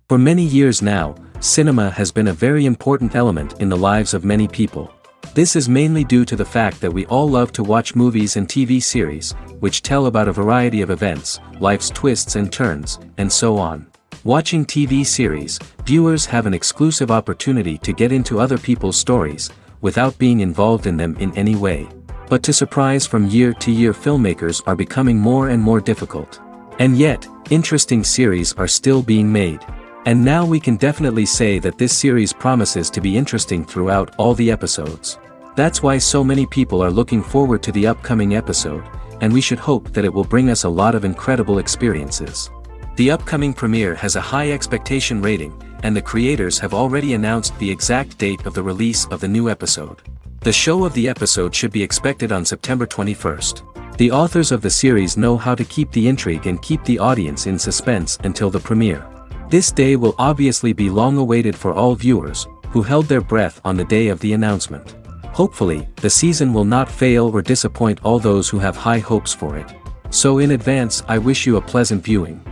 For many years now, cinema has been a very important element in the lives of many people. This is mainly due to the fact that we all love to watch movies and TV series, which tell about a variety of events, life's twists and turns, and so on. Watching TV series, viewers have an exclusive opportunity to get into other people's stories, without being involved in them in any way. But to surprise from year to year, filmmakers are becoming more and more difficult. And yet, interesting series are still being made. And now we can definitely say that this series promises to be interesting throughout all the episodes. That's why so many people are looking forward to the upcoming episode, and we should hope that it will bring us a lot of incredible experiences. The upcoming premiere has a high expectation rating, and the creators have already announced the exact date of the release of the new episode. The show of the episode should be expected on September 21st. The authors of the series know how to keep the intrigue and keep the audience in suspense until the premiere. This day will obviously be long awaited for all viewers, who held their breath on the day of the announcement. Hopefully, the season will not fail or disappoint all those who have high hopes for it. So in advance, I wish you a pleasant viewing.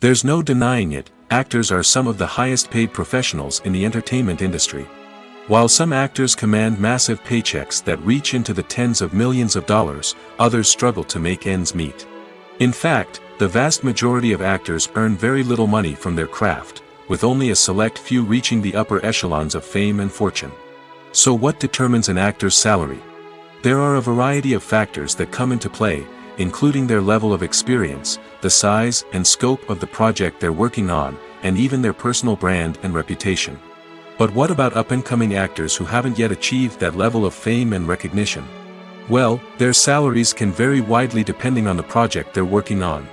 There's no denying it, actors are some of the highest paid professionals in the entertainment industry. While some actors command massive paychecks that reach into the tens of millions of dollars, others struggle to make ends meet. In fact, the vast majority of actors earn very little money from their craft, with only a select few reaching the upper echelons of fame and fortune. So what determines an actor's salary? There are a variety of factors that come into play, including their level of experience, the size and scope of the project they're working on, and even their personal brand and reputation. But what about up-and-coming actors who haven't yet achieved that level of fame and recognition? Well, their salaries can vary widely depending on the project they're working on.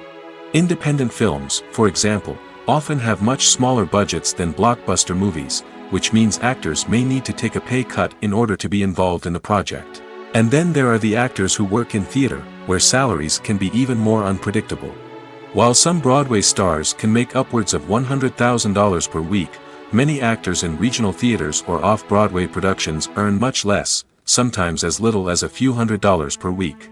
Independent films, for example, often have much smaller budgets than blockbuster movies, which means actors may need to take a pay cut in order to be involved in the project. And then there are the actors who work in theater, where salaries can be even more unpredictable. While some Broadway stars can make upwards of $100,000 per week, many actors in regional theaters or off-Broadway productions earn much less, sometimes as little as a few $100s per week.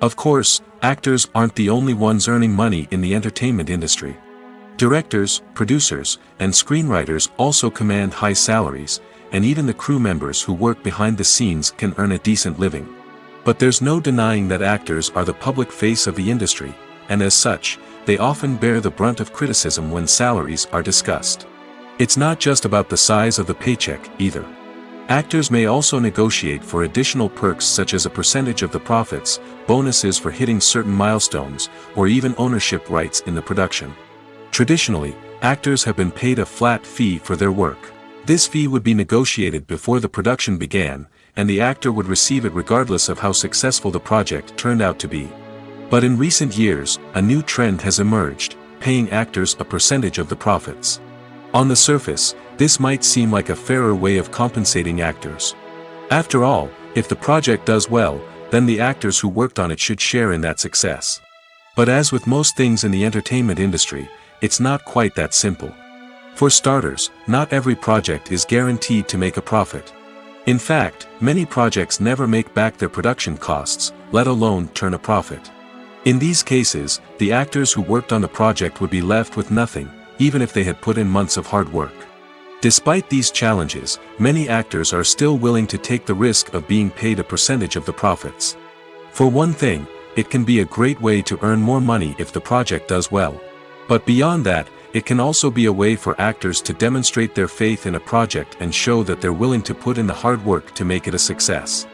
Of course, actors aren't the only ones earning money in the entertainment industry. Directors, producers, and screenwriters also command high salaries, and even the crew members who work behind the scenes can earn a decent living. But there's no denying that actors are the public face of the industry, and as such, they often bear the brunt of criticism when salaries are discussed. It's not just about the size of the paycheck, either. Actors may also negotiate for additional perks such as a percentage of the profits, bonuses for hitting certain milestones, or even ownership rights in the production. Traditionally, actors have been paid a flat fee for their work. This fee would be negotiated before the production began, and the actor would receive it regardless of how successful the project turned out to be. But in recent years, a new trend has emerged, paying actors a percentage of the profits. On the surface, this might seem like a fairer way of compensating actors. After all, if the project does well, then the actors who worked on it should share in that success. But as with most things in the entertainment industry, it's not quite that simple. For starters, not every project is guaranteed to make a profit. In fact, many projects never make back their production costs, let alone turn a profit. In these cases, the actors who worked on the project would be left with nothing, even if they had put in months of hard work. Despite these challenges, many actors are still willing to take the risk of being paid a percentage of the profits. For one thing, it can be a great way to earn more money if the project does well. But beyond that, it can also be a way for actors to demonstrate their faith in a project and show that they're willing to put in the hard work to make it a success.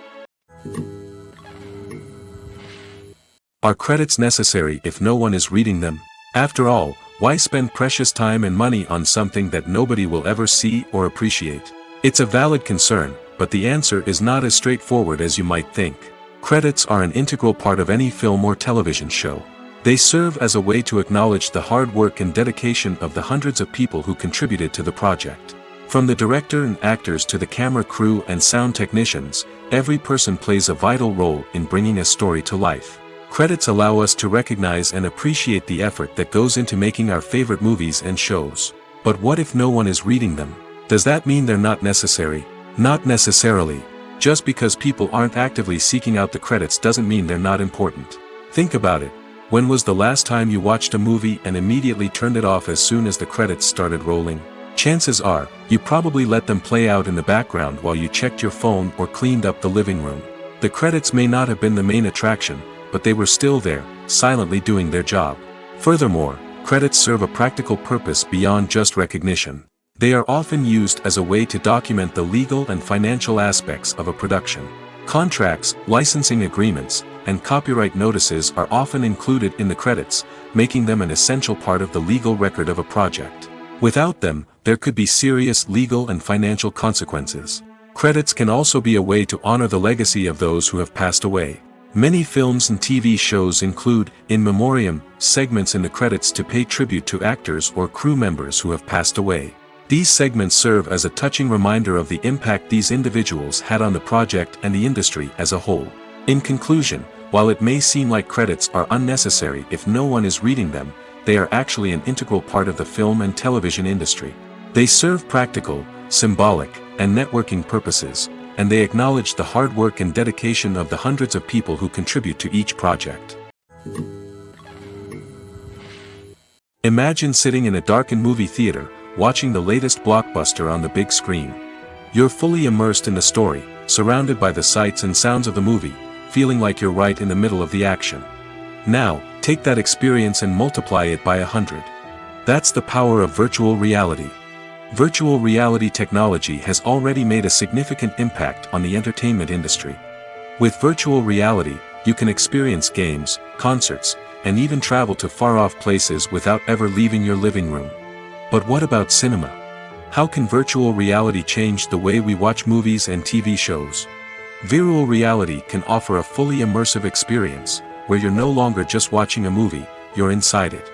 Are credits necessary if no one is reading them? After all, why spend precious time and money on something that nobody will ever see or appreciate? It's a valid concern, but the answer is not as straightforward as you might think. Credits are an integral part of any film or television show. They serve as a way to acknowledge the hard work and dedication of the hundreds of people who contributed to the project. From the director and actors to the camera crew and sound technicians, every person plays a vital role in bringing a story to life. Credits allow us to recognize and appreciate the effort that goes into making our favorite movies and shows. But what if no one is reading them? Does that mean they're not necessary? Not necessarily. Just because people aren't actively seeking out the credits doesn't mean they're not important. Think about it. When was the last time you watched a movie and immediately turned it off as soon as the credits started rolling? Chances are, you probably let them play out in the background while you checked your phone or cleaned up the living room. The credits may not have been the main attraction, but they were still there, silently doing their job. Furthermore, credits serve a practical purpose beyond just recognition. They are often used as a way to document the legal and financial aspects of a production. Contracts, licensing agreements, and copyright notices are often included in the credits, making them an essential part of the legal record of a project. Without them, there could be serious legal and financial consequences. Credits can also be a way to honor the legacy of those who have passed away. Many films and TV shows include, in memoriam, segments in the credits to pay tribute to actors or crew members who have passed away. These segments serve as a touching reminder of the impact these individuals had on the project and the industry as a whole. In conclusion, while it may seem like credits are unnecessary if no one is reading them, they are actually an integral part of the film and television industry. They serve practical, symbolic, and networking purposes, and they acknowledge the hard work and dedication of the hundreds of people who contribute to each project. Imagine sitting in a darkened movie theater, watching the latest blockbuster on the big screen. You're fully immersed in the story, surrounded by the sights and sounds of the movie, feeling like you're right in the middle of the action. Now, take that experience and multiply it by 100. That's the power of virtual reality. Virtual reality technology has already made a significant impact on the entertainment industry. With virtual reality, you can experience games, concerts, and even travel to far-off places without ever leaving your living room. But what about cinema? How can virtual reality change the way we watch movies and TV shows? Virtual reality can offer a fully immersive experience, where you're no longer just watching a movie, you're inside it.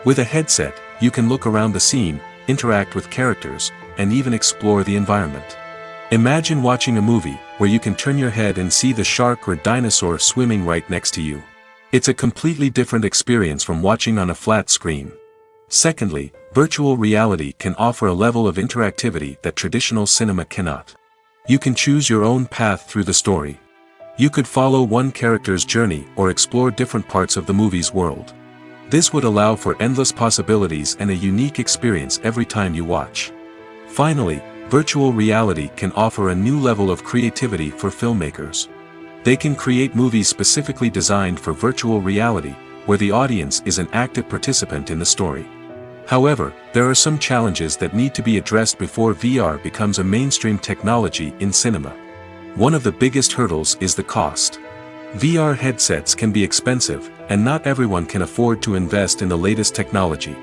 With a headset, you can look around the scene, interact with characters, and even explore the environment. Imagine watching a movie, where you can turn your head and see the shark or dinosaur swimming right next to you. It's a completely different experience from watching on a flat screen. Secondly, virtual reality can offer a level of interactivity that traditional cinema cannot. You can choose your own path through the story. You could follow one character's journey or explore different parts of the movie's world. This would allow for endless possibilities and a unique experience every time you watch. Finally, virtual reality can offer a new level of creativity for filmmakers. They can create movies specifically designed for virtual reality, where the audience is an active participant in the story. However, there are some challenges that need to be addressed before VR becomes a mainstream technology in cinema. One of the biggest hurdles is the cost. VR headsets can be expensive, and not everyone can afford to invest in the latest technology.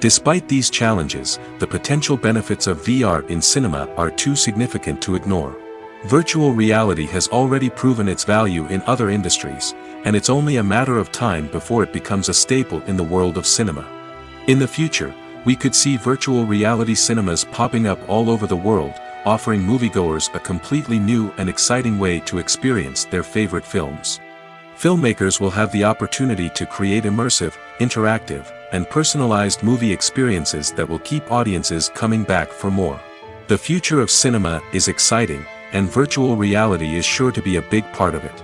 Despite these challenges, the potential benefits of VR in cinema are too significant to ignore. Virtual reality has already proven its value in other industries, and it's only a matter of time before it becomes a staple in the world of cinema. In the future, we could see virtual reality cinemas popping up all over the world, offering moviegoers a completely new and exciting way to experience their favorite films. Filmmakers will have the opportunity to create immersive, interactive, and personalized movie experiences that will keep audiences coming back for more. The future of cinema is exciting, and virtual reality is sure to be a big part of it.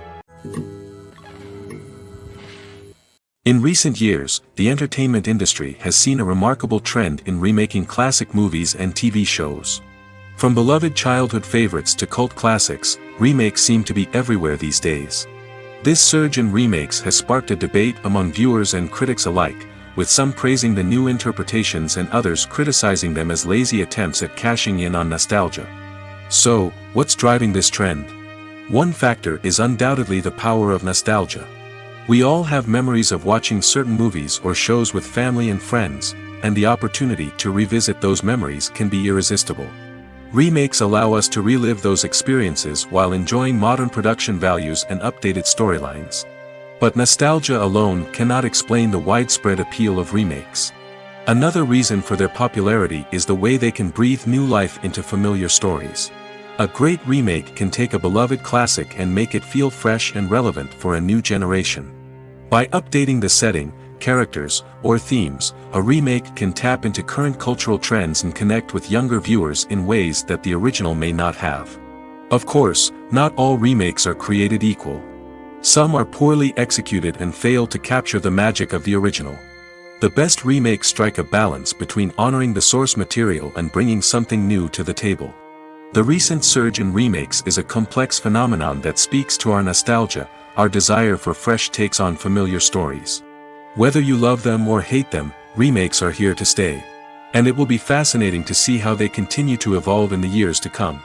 In recent years, the entertainment industry has seen a remarkable trend in remaking classic movies and TV shows. From beloved childhood favorites to cult classics, remakes seem to be everywhere these days. This surge in remakes has sparked a debate among viewers and critics alike, with some praising the new interpretations and others criticizing them as lazy attempts at cashing in on nostalgia. So, what's driving this trend? One factor is undoubtedly the power of nostalgia. We all have memories of watching certain movies or shows with family and friends, and the opportunity to revisit those memories can be irresistible. Remakes allow us to relive those experiences while enjoying modern production values and updated storylines. But nostalgia alone cannot explain the widespread appeal of remakes. Another reason for their popularity is the way they can breathe new life into familiar stories. A great remake can take a beloved classic and make it feel fresh and relevant for a new generation. By updating the setting, characters, or themes, a remake can tap into current cultural trends and connect with younger viewers in ways that the original may not have. Of course, not all remakes are created equal. Some are poorly executed and fail to capture the magic of the original. The best remakes strike a balance between honoring the source material and bringing something new to the table. The recent surge in remakes is a complex phenomenon that speaks to our nostalgia, our desire for fresh takes on familiar stories. Whether you love them or hate them, remakes are here to stay. And it will be fascinating to see how they continue to evolve in the years to come.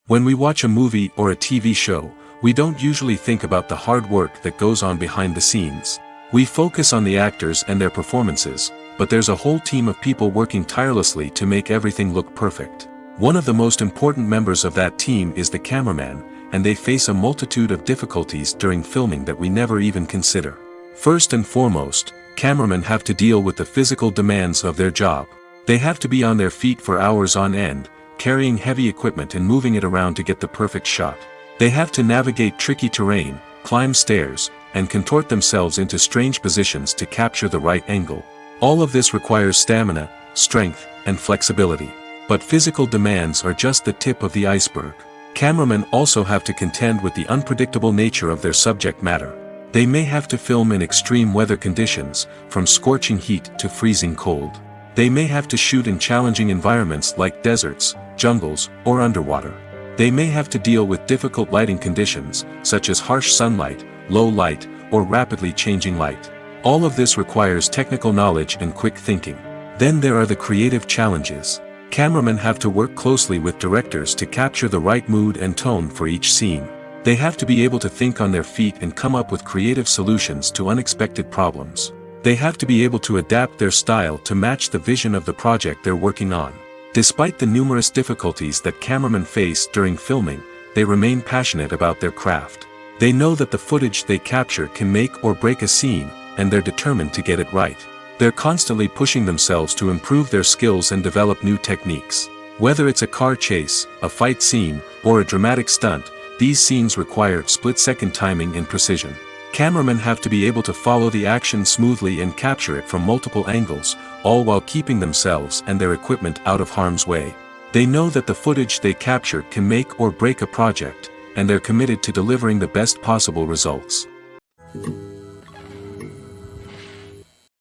When we watch a movie or a TV show, we don't usually think about the hard work that goes on behind the scenes. We focus on the actors and their performances, but there's a whole team of people working tirelessly to make everything look perfect. One of the most important members of that team is the cameraman, and they face a multitude of difficulties during filming that we never even consider. First and foremost, cameramen have to deal with the physical demands of their job. They have to be on their feet for hours on end, carrying heavy equipment and moving it around to get the perfect shot. They have to navigate tricky terrain, climb stairs, and contort themselves into strange positions to capture the right angle. All of this requires stamina, strength, and flexibility. But physical demands are just the tip of the iceberg. Cameramen also have to contend with the unpredictable nature of their subject matter. They may have to film in extreme weather conditions, from scorching heat to freezing cold. They may have to shoot in challenging environments like deserts, jungles, or underwater. They may have to deal with difficult lighting conditions, such as harsh sunlight, low light, or rapidly changing light. All of this requires technical knowledge and quick thinking. Then there are the creative challenges. Cameramen have to work closely with directors to capture the right mood and tone for each scene. They have to be able to think on their feet and come up with creative solutions to unexpected problems. They have to be able to adapt their style to match the vision of the project they're working on. Despite the numerous difficulties that cameramen face during filming, they remain passionate about their craft. They know that the footage they capture can make or break a scene, and they're determined to get it right. They're constantly pushing themselves to improve their skills and develop new techniques. Whether it's a car chase, a fight scene, or a dramatic stunt, these scenes require split-second timing and precision. Cameramen have to be able to follow the action smoothly and capture it from multiple angles, all while keeping themselves and their equipment out of harm's way. They know that the footage they capture can make or break a project, and they're committed to delivering the best possible results.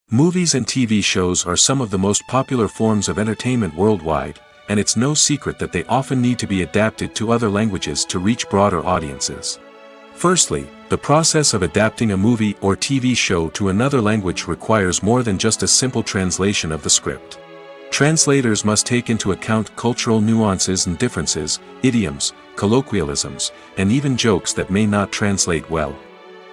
Movies and TV shows are some of the most popular forms of entertainment worldwide, and it's no secret that they often need to be adapted to other languages to reach broader audiences. Firstly, the process of adapting a movie or TV show to another language requires more than just a simple translation of the script. Translators must take into account cultural nuances and differences, idioms, colloquialisms, and even jokes that may not translate well.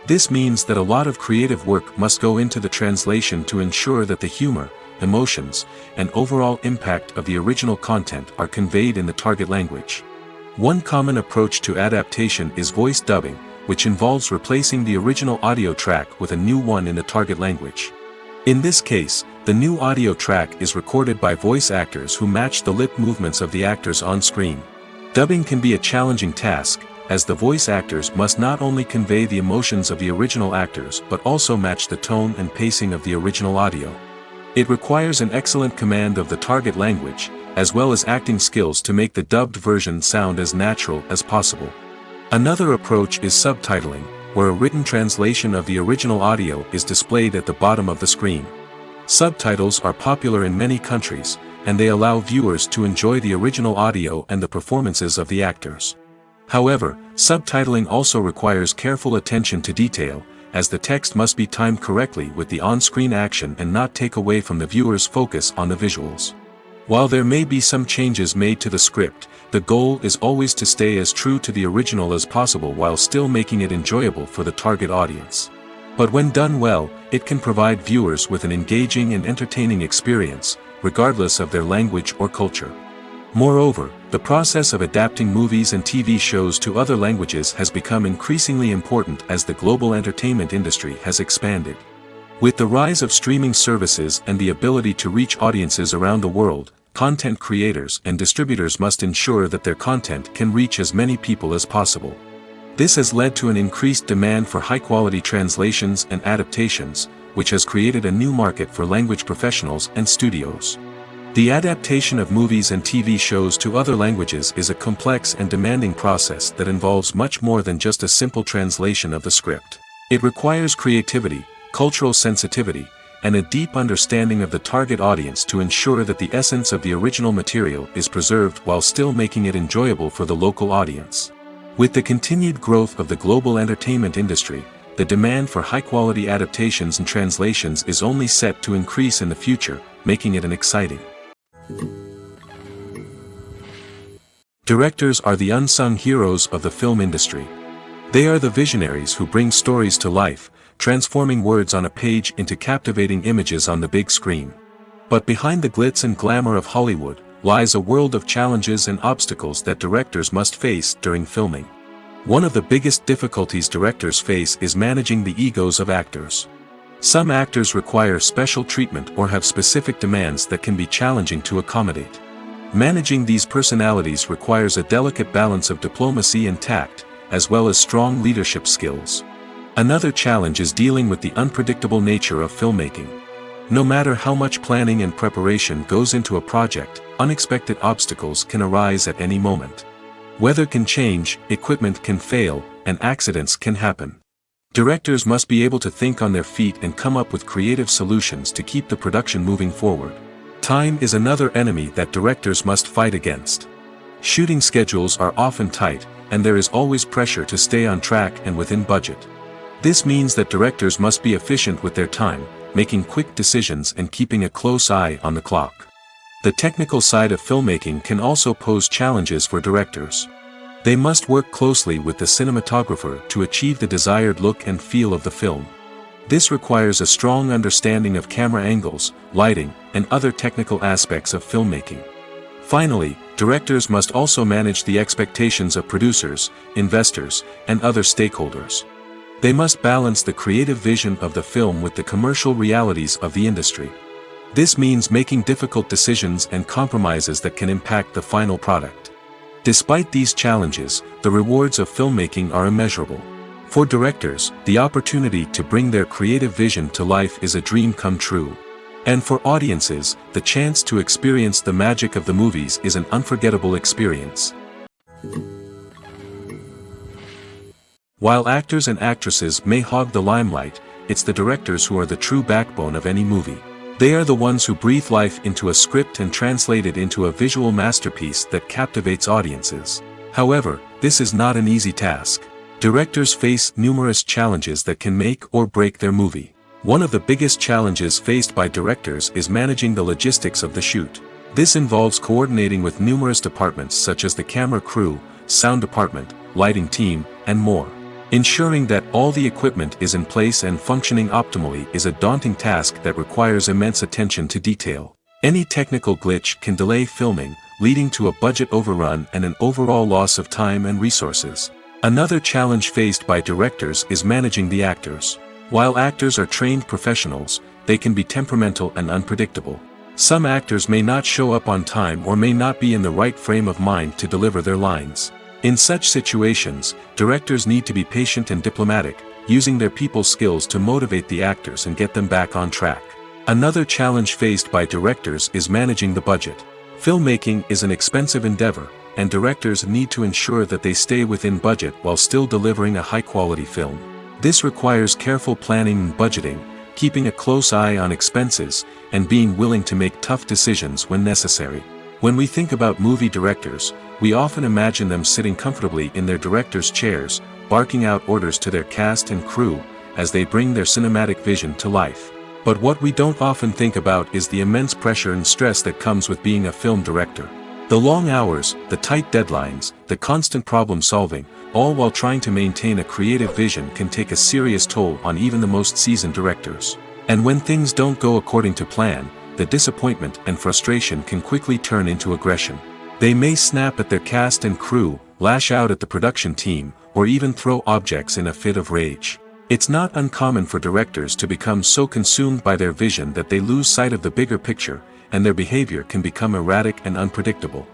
This means that a lot of creative work must go into the translation to ensure that the humor, emotions, and overall impact of the original content are conveyed in the target language. One common approach to adaptation is voice dubbing, which involves replacing the original audio track with a new one in the target language. In this case, the new audio track is recorded by voice actors who match the lip movements of the actors on screen. Dubbing can be a challenging task, as the voice actors must not only convey the emotions of the original actors but also match the tone and pacing of the original audio. It requires an excellent command of the target language, as well as acting skills to make the dubbed version sound as natural as possible. Another approach is subtitling, where a written translation of the original audio is displayed at the bottom of the screen. Subtitles are popular in many countries, and they allow viewers to enjoy the original audio and the performances of the actors. However, subtitling also requires careful attention to detail, as the text must be timed correctly with the on-screen action and not take away from the viewer's focus on the visuals. While there may be some changes made to the script, the goal is always to stay as true to the original as possible while still making it enjoyable for the target audience. But when done well, it can provide viewers with an engaging and entertaining experience, regardless of their language or culture. Moreover, the process of adapting movies and TV shows to other languages has become increasingly important as the global entertainment industry has expanded. With the rise of streaming services and the ability to reach audiences around the world, content creators and distributors must ensure that their content can reach as many people as possible. This has led to an increased demand for high-quality translations and adaptations, which has created a new market for language professionals and studios. The adaptation of movies and TV shows to other languages is a complex and demanding process that involves much more than just a simple translation of the script. It requires creativity, cultural sensitivity, and a deep understanding of the target audience to ensure that the essence of the original material is preserved while still making it enjoyable for the local audience. With the continued growth of the global entertainment industry, the demand for high-quality adaptations and translations is only set to increase in the future, making it an exciting. Directors are the unsung heroes of the film industry. They are the visionaries who bring stories to life, transforming words on a page into captivating images on the big screen. But behind the glitz and glamour of Hollywood lies a world of challenges and obstacles that directors must face during filming. One of the biggest difficulties directors face is managing the egos of actors. Some actors require special treatment or have specific demands that can be challenging to accommodate. Managing these personalities requires a delicate balance of diplomacy and tact, as well as strong leadership skills. Another challenge is dealing with the unpredictable nature of filmmaking. No matter how much planning and preparation goes into a project, unexpected obstacles can arise at any moment. Weather can change, equipment can fail, and accidents can happen. Directors must be able to think on their feet and come up with creative solutions to keep the production moving forward. Time is another enemy that directors must fight against. Shooting schedules are often tight, and there is always pressure to stay on track and within budget. This means that directors must be efficient with their time, making quick decisions and keeping a close eye on the clock. The technical side of filmmaking can also pose challenges for directors. They must work closely with the cinematographer to achieve the desired look and feel of the film. This requires a strong understanding of camera angles, lighting, and other technical aspects of filmmaking. Finally, directors must also manage the expectations of producers, investors, and other stakeholders. They must balance the creative vision of the film with the commercial realities of the industry. This means making difficult decisions and compromises that can impact the final product. Despite these challenges, the rewards of filmmaking are immeasurable. For directors, the opportunity to bring their creative vision to life is a dream come true. And for audiences, the chance to experience the magic of the movies is an unforgettable experience. While actors and actresses may hog the limelight, it's the directors who are the true backbone of any movie. They are the ones who breathe life into a script and translate it into a visual masterpiece that captivates audiences. However, this is not an easy task. Directors face numerous challenges that can make or break their movie. One of the biggest challenges faced by directors is managing the logistics of the shoot. This involves coordinating with numerous departments such as the camera crew, sound department, lighting team, and more. Ensuring that all the equipment is in place and functioning optimally is a daunting task that requires immense attention to detail. Any technical glitch can delay filming, leading to a budget overrun and an overall loss of time and resources. Another challenge faced by directors is managing the actors. While actors are trained professionals, they can be temperamental and unpredictable. Some actors may not show up on time or may not be in the right frame of mind to deliver their lines. In such situations, directors need to be patient and diplomatic, using their people skills to motivate the actors and get them back on track. Another challenge faced by directors is managing the budget. Filmmaking is an expensive endeavor, and directors need to ensure that they stay within budget while still delivering a high-quality film. This requires careful planning and budgeting, keeping a close eye on expenses, and being willing to make tough decisions when necessary. When we think about movie directors, we often imagine them sitting comfortably in their director's chairs, barking out orders to their cast and crew, as they bring their cinematic vision to life. But what we don't often think about is the immense pressure and stress that comes with being a film director. The long hours, the tight deadlines, the constant problem solving, all while trying to maintain a creative vision can take a serious toll on even the most seasoned directors. And when things don't go according to plan, the disappointment and frustration can quickly turn into aggression. They may snap at their cast and crew, lash out at the production team, or even throw objects in a fit of rage. It's not uncommon for directors to become so consumed by their vision that they lose sight of the bigger picture, and their behavior can become erratic and unpredictable.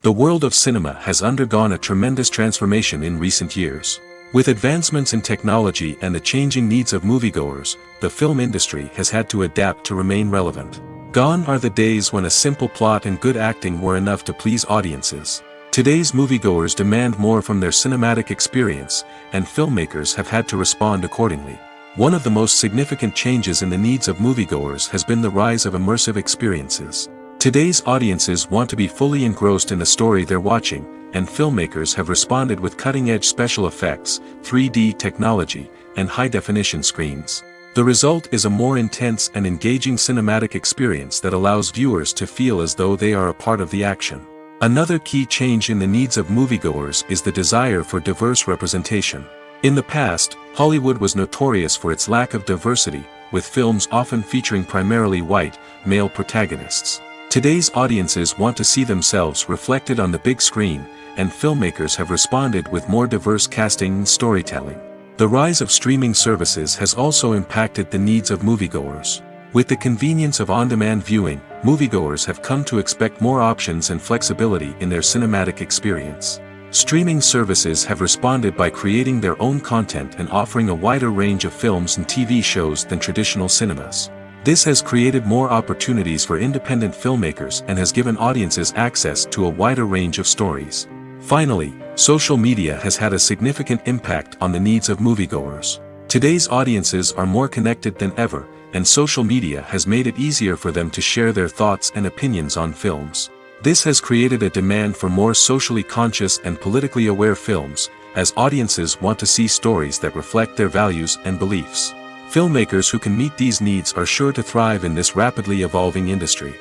The world of cinema has undergone a tremendous transformation in recent years. With advancements in technology and the changing needs of moviegoers, the film industry has had to adapt to remain relevant. Gone are the days when a simple plot and good acting were enough to please audiences. Today's moviegoers demand more from their cinematic experience, and filmmakers have had to respond accordingly. One of the most significant changes in the needs of moviegoers has been the rise of immersive experiences. Today's audiences want to be fully engrossed in the story they're watching, and filmmakers have responded with cutting-edge special effects, 3D technology, and high-definition screens. The result is a more intense and engaging cinematic experience that allows viewers to feel as though they are a part of the action. Another key change in the needs of moviegoers is the desire for diverse representation. In the past, Hollywood was notorious for its lack of diversity, with films often featuring primarily white, male protagonists. Today's audiences want to see themselves reflected on the big screen, and filmmakers have responded with more diverse casting and storytelling. The rise of streaming services has also impacted the needs of moviegoers. With the convenience of on-demand viewing, moviegoers have come to expect more options and flexibility in their cinematic experience. Streaming services have responded by creating their own content and offering a wider range of films and TV shows than traditional cinemas. This has created more opportunities for independent filmmakers and has given audiences access to a wider range of stories. Finally, social media has had a significant impact on the needs of moviegoers. Today's audiences are more connected than ever, and social media has made it easier for them to share their thoughts and opinions on films. This has created a demand for more socially conscious and politically aware films, as audiences want to see stories that reflect their values and beliefs. Filmmakers who can meet these needs are sure to thrive in this rapidly evolving industry.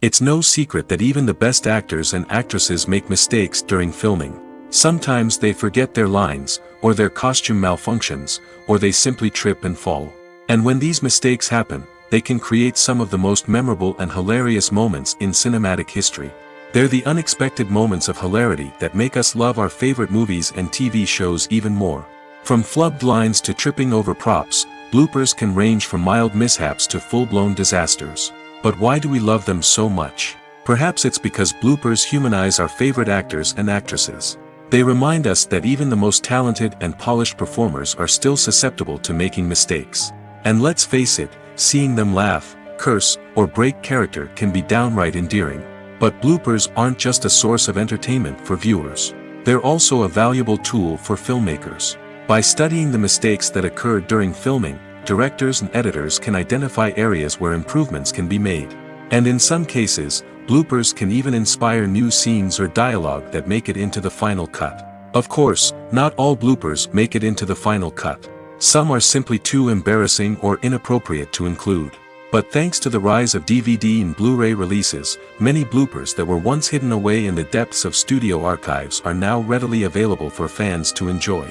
It's no secret that even the best actors and actresses make mistakes during filming. Sometimes they forget their lines, or their costume malfunctions, or they simply trip and fall. And when these mistakes happen, they can create some of the most memorable and hilarious moments in cinematic history. They're the unexpected moments of hilarity that make us love our favorite movies and TV shows even more. From flubbed lines to tripping over props, bloopers can range from mild mishaps to full-blown disasters. But why do we love them so much? Perhaps it's because bloopers humanize our favorite actors and actresses. They remind us that even the most talented and polished performers are still susceptible to making mistakes. And let's face it, seeing them laugh, curse, or break character can be downright endearing. But bloopers aren't just a source of entertainment for viewers. They're also a valuable tool for filmmakers. By studying the mistakes that occurred during filming, directors and editors can identify areas where improvements can be made. And in some cases, bloopers can even inspire new scenes or dialogue that make it into the final cut. Of course, not all bloopers make it into the final cut. Some are simply too embarrassing or inappropriate to include. But thanks to the rise of DVD and Blu-ray releases, many bloopers that were once hidden away in the depths of studio archives are now readily available for fans to enjoy.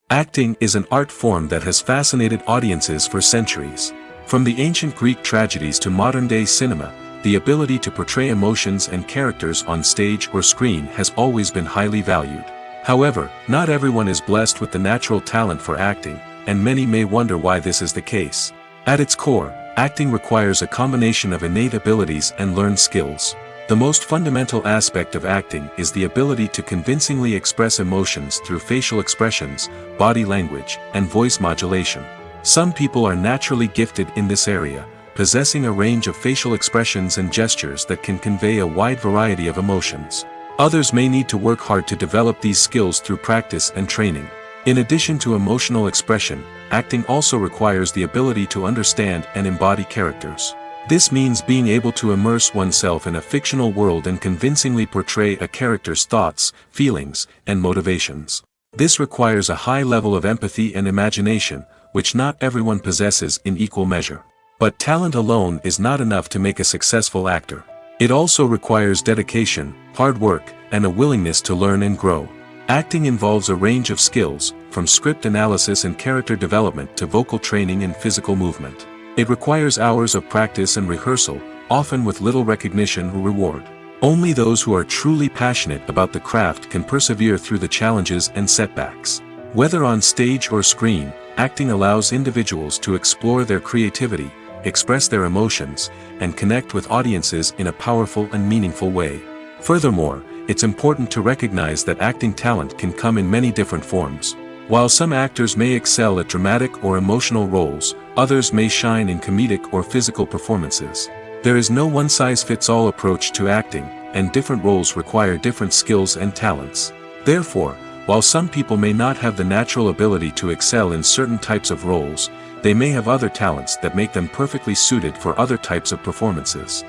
Acting is an art form that has fascinated audiences for centuries. From the ancient Greek tragedies to modern-day cinema, the ability to portray emotions and characters on stage or screen has always been highly valued. However, not everyone is blessed with the natural talent for acting, and many may wonder why this is the case. At its core, acting requires a combination of innate abilities and learned skills. The most fundamental aspect of acting is the ability to convincingly express emotions through facial expressions, body language, and voice modulation. Some people are naturally gifted in this area, possessing a range of facial expressions and gestures that can convey a wide variety of emotions. Others may need to work hard to develop these skills through practice and training. In addition to emotional expression, acting also requires the ability to understand and embody characters. This means being able to immerse oneself in a fictional world and convincingly portray a character's thoughts, feelings, and motivations. This requires a high level of empathy and imagination, which not everyone possesses in equal measure. But talent alone is not enough to make a successful actor. It also requires dedication, hard work, and a willingness to learn and grow. Acting involves a range of skills, from script analysis and character development to vocal training and physical movement. It requires hours of practice and rehearsal, often with little recognition or reward. Only those who are truly passionate about the craft can persevere through the challenges and setbacks. Whether on stage or screen, acting allows individuals to explore their creativity, express their emotions, and connect with audiences in a powerful and meaningful way. Furthermore, it's important to recognize that acting talent can come in many different forms. While some actors may excel at dramatic or emotional roles, others may shine in comedic or physical performances. There is no one-size-fits-all approach to acting, and different roles require different skills and talents. Therefore, while some people may not have the natural ability to excel in certain types of roles, they may have other talents that make them perfectly suited for other types of performances.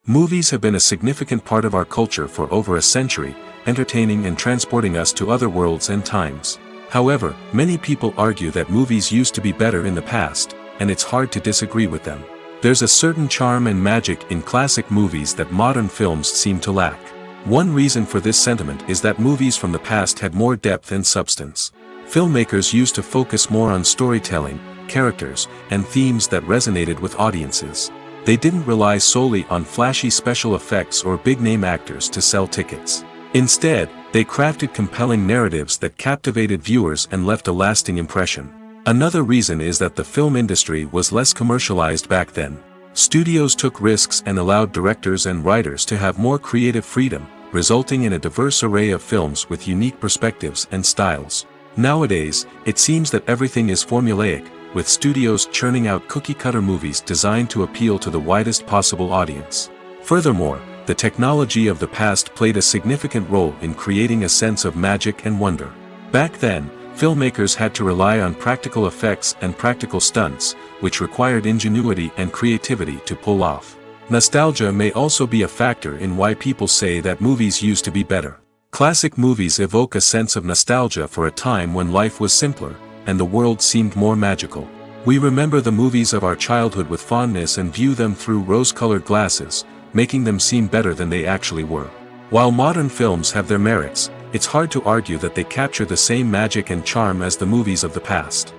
Movies have been a significant part of our culture for over a century, entertaining and transporting us to other worlds and times. However, many people argue that movies used to be better in the past, and it's hard to disagree with them. There's a certain charm and magic in classic movies that modern films seem to lack. One reason for this sentiment is that movies from the past had more depth and substance. Filmmakers used to focus more on storytelling, characters, and themes that resonated with audiences. They didn't rely solely on flashy special effects or big-name actors to sell tickets. Instead, they crafted compelling narratives that captivated viewers and left a lasting impression. Another reason is that the film industry was less commercialized back then. Studios took risks and allowed directors and writers to have more creative freedom, resulting in a diverse array of films with unique perspectives and styles. Nowadays, it seems that everything is formulaic, with studios churning out cookie-cutter movies designed to appeal to the widest possible audience. Furthermore, the technology of the past played a significant role in creating a sense of magic and wonder. Back then, filmmakers had to rely on practical effects and practical stunts, which required ingenuity and creativity to pull off. Nostalgia may also be a factor in why people say that movies used to be better. Classic movies evoke a sense of nostalgia for a time when life was simpler, and the world seemed more magical. We remember the movies of our childhood with fondness and view them through rose-colored glasses, making them seem better than they actually were. While modern films have their merits, it's hard to argue that they capture the same magic and charm as the movies of the past.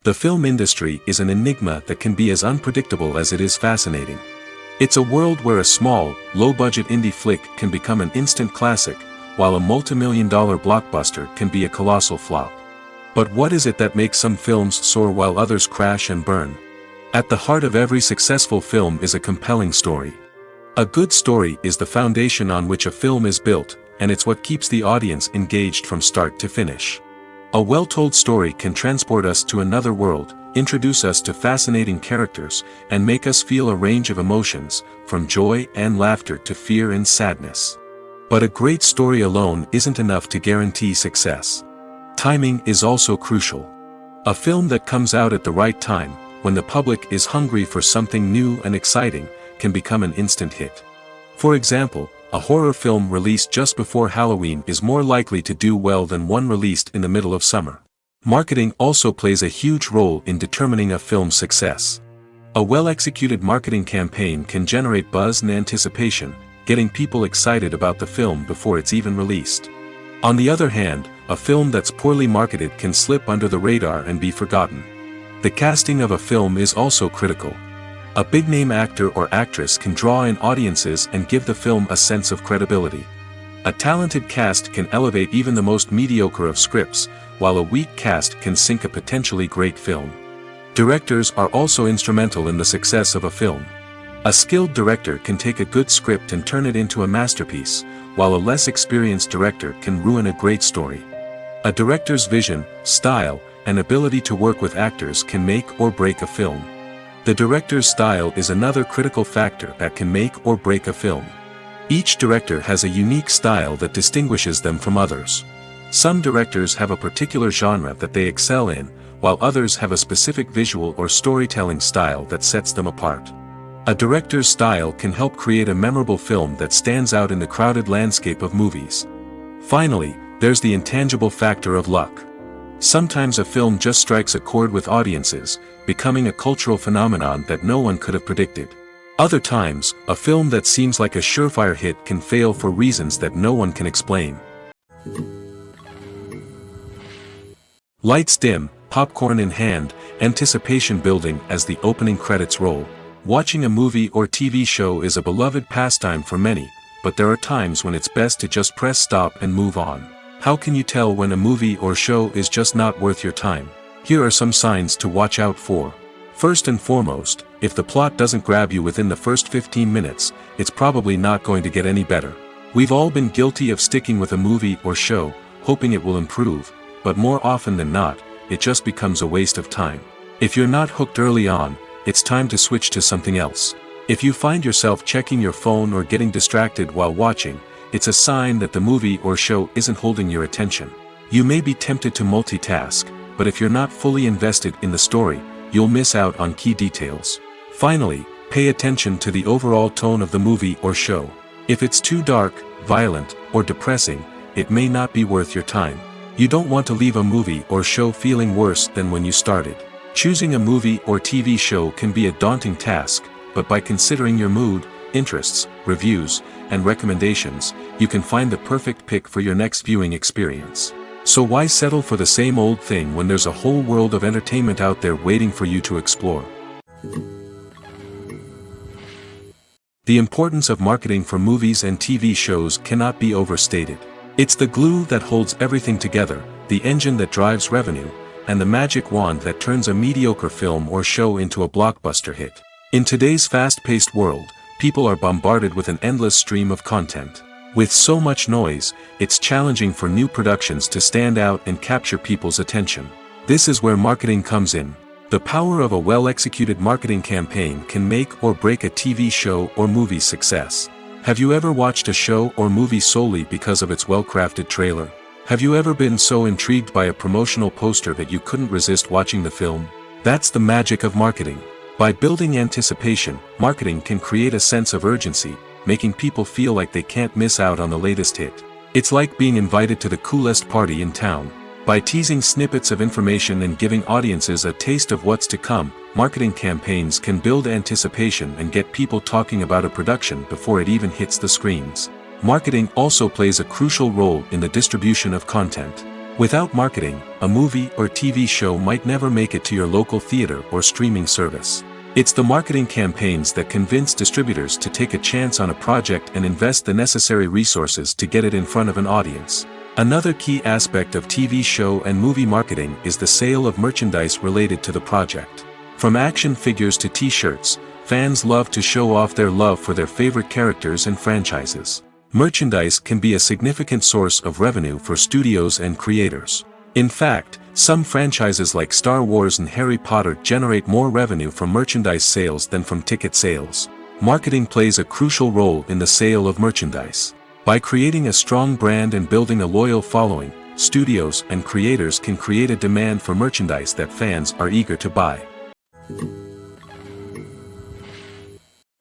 The film industry is an enigma that can be as unpredictable as it is fascinating. It's a world where a small, low-budget indie flick can become an instant classic, while a multi-million-dollar blockbuster can be a colossal flop. But what is it that makes some films soar while others crash and burn? At the heart of every successful film is a compelling story. A good story is the foundation on which a film is built, and it's what keeps the audience engaged from start to finish. A well-told story can transport us to another world, introduce us to fascinating characters, and make us feel a range of emotions, from joy and laughter to fear and sadness. But a great story alone isn't enough to guarantee success. Timing is also crucial. A film that comes out at the right time, when the public is hungry for something new and exciting, can become an instant hit. For example, a horror film released just before Halloween is more likely to do well than one released in the middle of summer. Marketing also plays a huge role in determining a film's success. A well-executed marketing campaign can generate buzz and anticipation, getting people excited about the film before it's even released. On the other hand, a film that's poorly marketed can slip under the radar and be forgotten. The casting of a film is also critical. A big-name actor or actress can draw in audiences and give the film a sense of credibility. A talented cast can elevate even the most mediocre of scripts, while a weak cast can sink a potentially great film. Directors are also instrumental in the success of a film. A skilled director can take a good script and turn it into a masterpiece, while a less experienced director can ruin a great story. A director's vision, style, and ability to work with actors can make or break a film. The director's style is another critical factor that can make or break a film. Each director has a unique style that distinguishes them from others. Some directors have a particular genre that they excel in, while others have a specific visual or storytelling style that sets them apart. A director's style can help create a memorable film that stands out in the crowded landscape of movies. Finally, there's the intangible factor of luck. Sometimes a film just strikes a chord with audiences, becoming a cultural phenomenon that no one could have predicted. Other times, a film that seems like a surefire hit can fail for reasons that no one can explain. Lights dim, popcorn in hand, anticipation building as the opening credits roll. Watching a movie or TV show is a beloved pastime for many, but there are times when it's best to just press stop and move on. How can you tell when a movie or show is just not worth your time? Here are some signs to watch out for. First and foremost, if the plot doesn't grab you within the first 15 minutes, it's probably not going to get any better. We've all been guilty of sticking with a movie or show, hoping it will improve, but more often than not, it just becomes a waste of time. If you're not hooked early on, it's time to switch to something else. If you find yourself checking your phone or getting distracted while watching, it's a sign that the movie or show isn't holding your attention. You may be tempted to multitask, but if you're not fully invested in the story, you'll miss out on key details. Finally, pay attention to the overall tone of the movie or show. If it's too dark, violent, or depressing, it may not be worth your time. You don't want to leave a movie or show feeling worse than when you started. Choosing a movie or TV show can be a daunting task, but by considering your mood, interests, reviews, and recommendations, you can find the perfect pick for your next viewing experience. So why settle for the same old thing when there's a whole world of entertainment out there waiting for you to explore? The importance of marketing for movies and TV shows cannot be overstated. It's the glue that holds everything together, the engine that drives revenue, and the magic wand that turns a mediocre film or show into a blockbuster hit. In today's fast-paced world, people are bombarded with an endless stream of content. With so much noise, it's challenging for new productions to stand out and capture people's attention. This is where marketing comes in. The power of a well-executed marketing campaign can make or break a TV show or movie's success. Have you ever watched a show or movie solely because of its well-crafted trailer? Have you ever been so intrigued by a promotional poster that you couldn't resist watching the film? That's the magic of marketing. By building anticipation, marketing can create a sense of urgency, making people feel like they can't miss out on the latest hit. It's like being invited to the coolest party in town. By teasing snippets of information and giving audiences a taste of what's to come, marketing campaigns can build anticipation and get people talking about a production before it even hits the screens. Marketing also plays a crucial role in the distribution of content. Without marketing, a movie or TV show might never make it to your local theater or streaming service. It's the marketing campaigns that convince distributors to take a chance on a project and invest the necessary resources to get it in front of an audience. Another key aspect of TV show and movie marketing is the sale of merchandise related to the project. From action figures to t-shirts, fans love to show off their love for their favorite characters and franchises. Merchandise can be a significant source of revenue for studios and creators. In fact, some franchises like Star Wars and Harry Potter generate more revenue from merchandise sales than from ticket sales. Marketing plays a crucial role in the sale of merchandise. By creating a strong brand and building a loyal following, studios and creators can create a demand for merchandise that fans are eager to buy.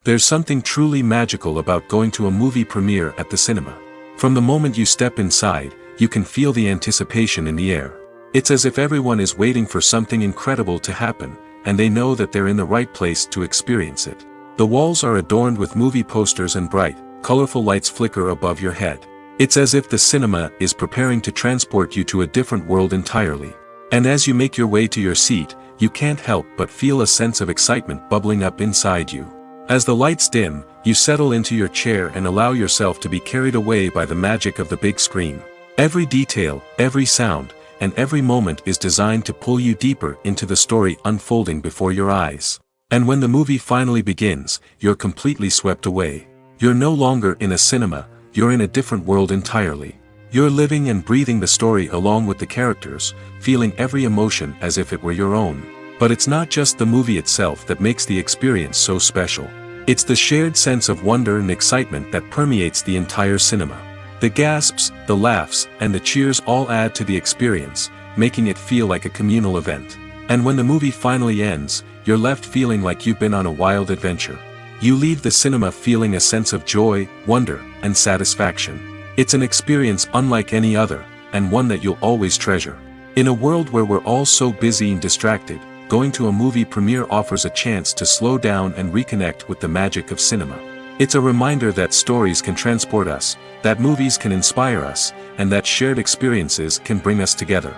There's something truly magical about going to a movie premiere at the cinema. From the moment you step inside, you can feel the anticipation in the air. It's as if everyone is waiting for something incredible to happen, and they know that they're in the right place to experience it. The walls are adorned with movie posters and bright, colorful lights flicker above your head. It's as if the cinema is preparing to transport you to a different world entirely. And as you make your way to your seat, you can't help but feel a sense of excitement bubbling up inside you. As the lights dim, you settle into your chair and allow yourself to be carried away by the magic of the big screen. Every detail, every sound, and every moment is designed to pull you deeper into the story unfolding before your eyes. And when the movie finally begins, you're completely swept away. You're no longer in a cinema, you're in a different world entirely. You're living and breathing the story along with the characters, feeling every emotion as if it were your own. But it's not just the movie itself that makes the experience so special. It's the shared sense of wonder and excitement that permeates the entire cinema. The gasps, the laughs, and the cheers all add to the experience, making it feel like a communal event. And when the movie finally ends, you're left feeling like you've been on a wild adventure. You leave the cinema feeling a sense of joy, wonder, and satisfaction. It's an experience unlike any other, and one that you'll always treasure. In a world where we're all so busy and distracted, going to a movie premiere offers a chance to slow down and reconnect with the magic of cinema. It's a reminder that stories can transport us, that movies can inspire us, and that shared experiences can bring us together.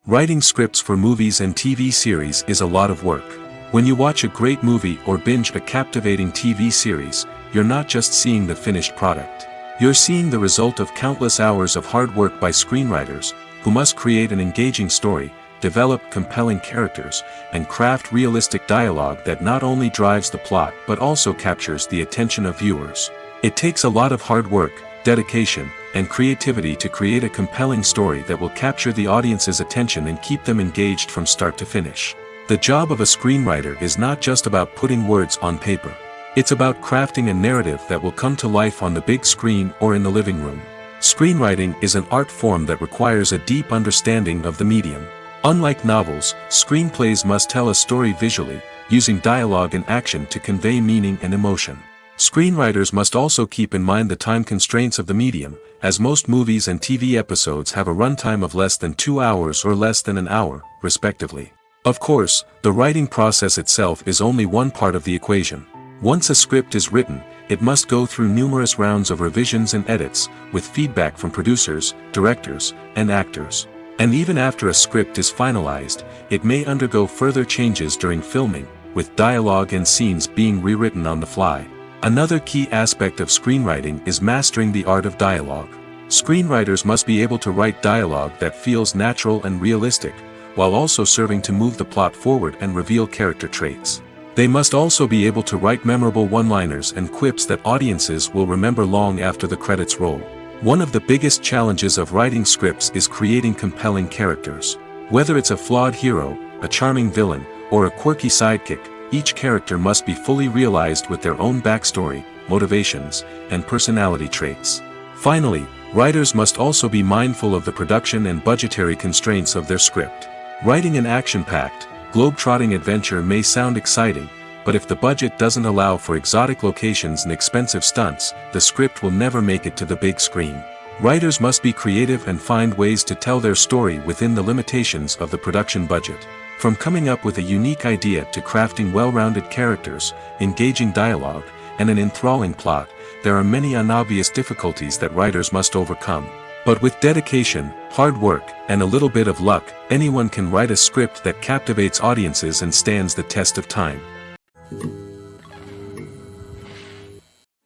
Writing scripts for movies and TV series is a lot of work. When you watch a great movie or binge a captivating TV series, you're not just seeing the finished product. You're seeing the result of countless hours of hard work by screenwriters, who must create an engaging story, develop compelling characters, and craft realistic dialogue that not only drives the plot but also captures the attention of viewers. It takes a lot of hard work, dedication, and creativity to create a compelling story that will capture the audience's attention and keep them engaged from start to finish. The job of a screenwriter is not just about putting words on paper. It's about crafting a narrative that will come to life on the big screen or in the living room. Screenwriting is an art form that requires a deep understanding of the medium. Unlike novels, screenplays must tell a story visually, using dialogue and action to convey meaning and emotion. Screenwriters must also keep in mind the time constraints of the medium, as most movies and TV episodes have a runtime of less than 2 hours or less than an hour, respectively. Of course, the writing process itself is only one part of the equation. Once a script is written, it must go through numerous rounds of revisions and edits, with feedback from producers, directors, and actors. And even after a script is finalized, it may undergo further changes during filming, with dialogue and scenes being rewritten on the fly. Another key aspect of screenwriting is mastering the art of dialogue. Screenwriters must be able to write dialogue that feels natural and realistic, while also serving to move the plot forward and reveal character traits. They must also be able to write memorable one-liners and quips that audiences will remember long after the credits roll. One of the biggest challenges of writing scripts is creating compelling characters. Whether it's a flawed hero, a charming villain, or a quirky sidekick, each character must be fully realized with their own backstory, motivations, and personality traits. Finally, writers must also be mindful of the production and budgetary constraints of their script. Writing an action-packed, globe-trotting adventure may sound exciting, but if the budget doesn't allow for exotic locations and expensive stunts, the script will never make it to the big screen. Writers must be creative and find ways to tell their story within the limitations of the production budget. From coming up with a unique idea to crafting well-rounded characters, engaging dialogue, and an enthralling plot, there are many unobvious difficulties that writers must overcome. But with dedication, hard work, and a little bit of luck, anyone can write a script that captivates audiences and stands the test of time.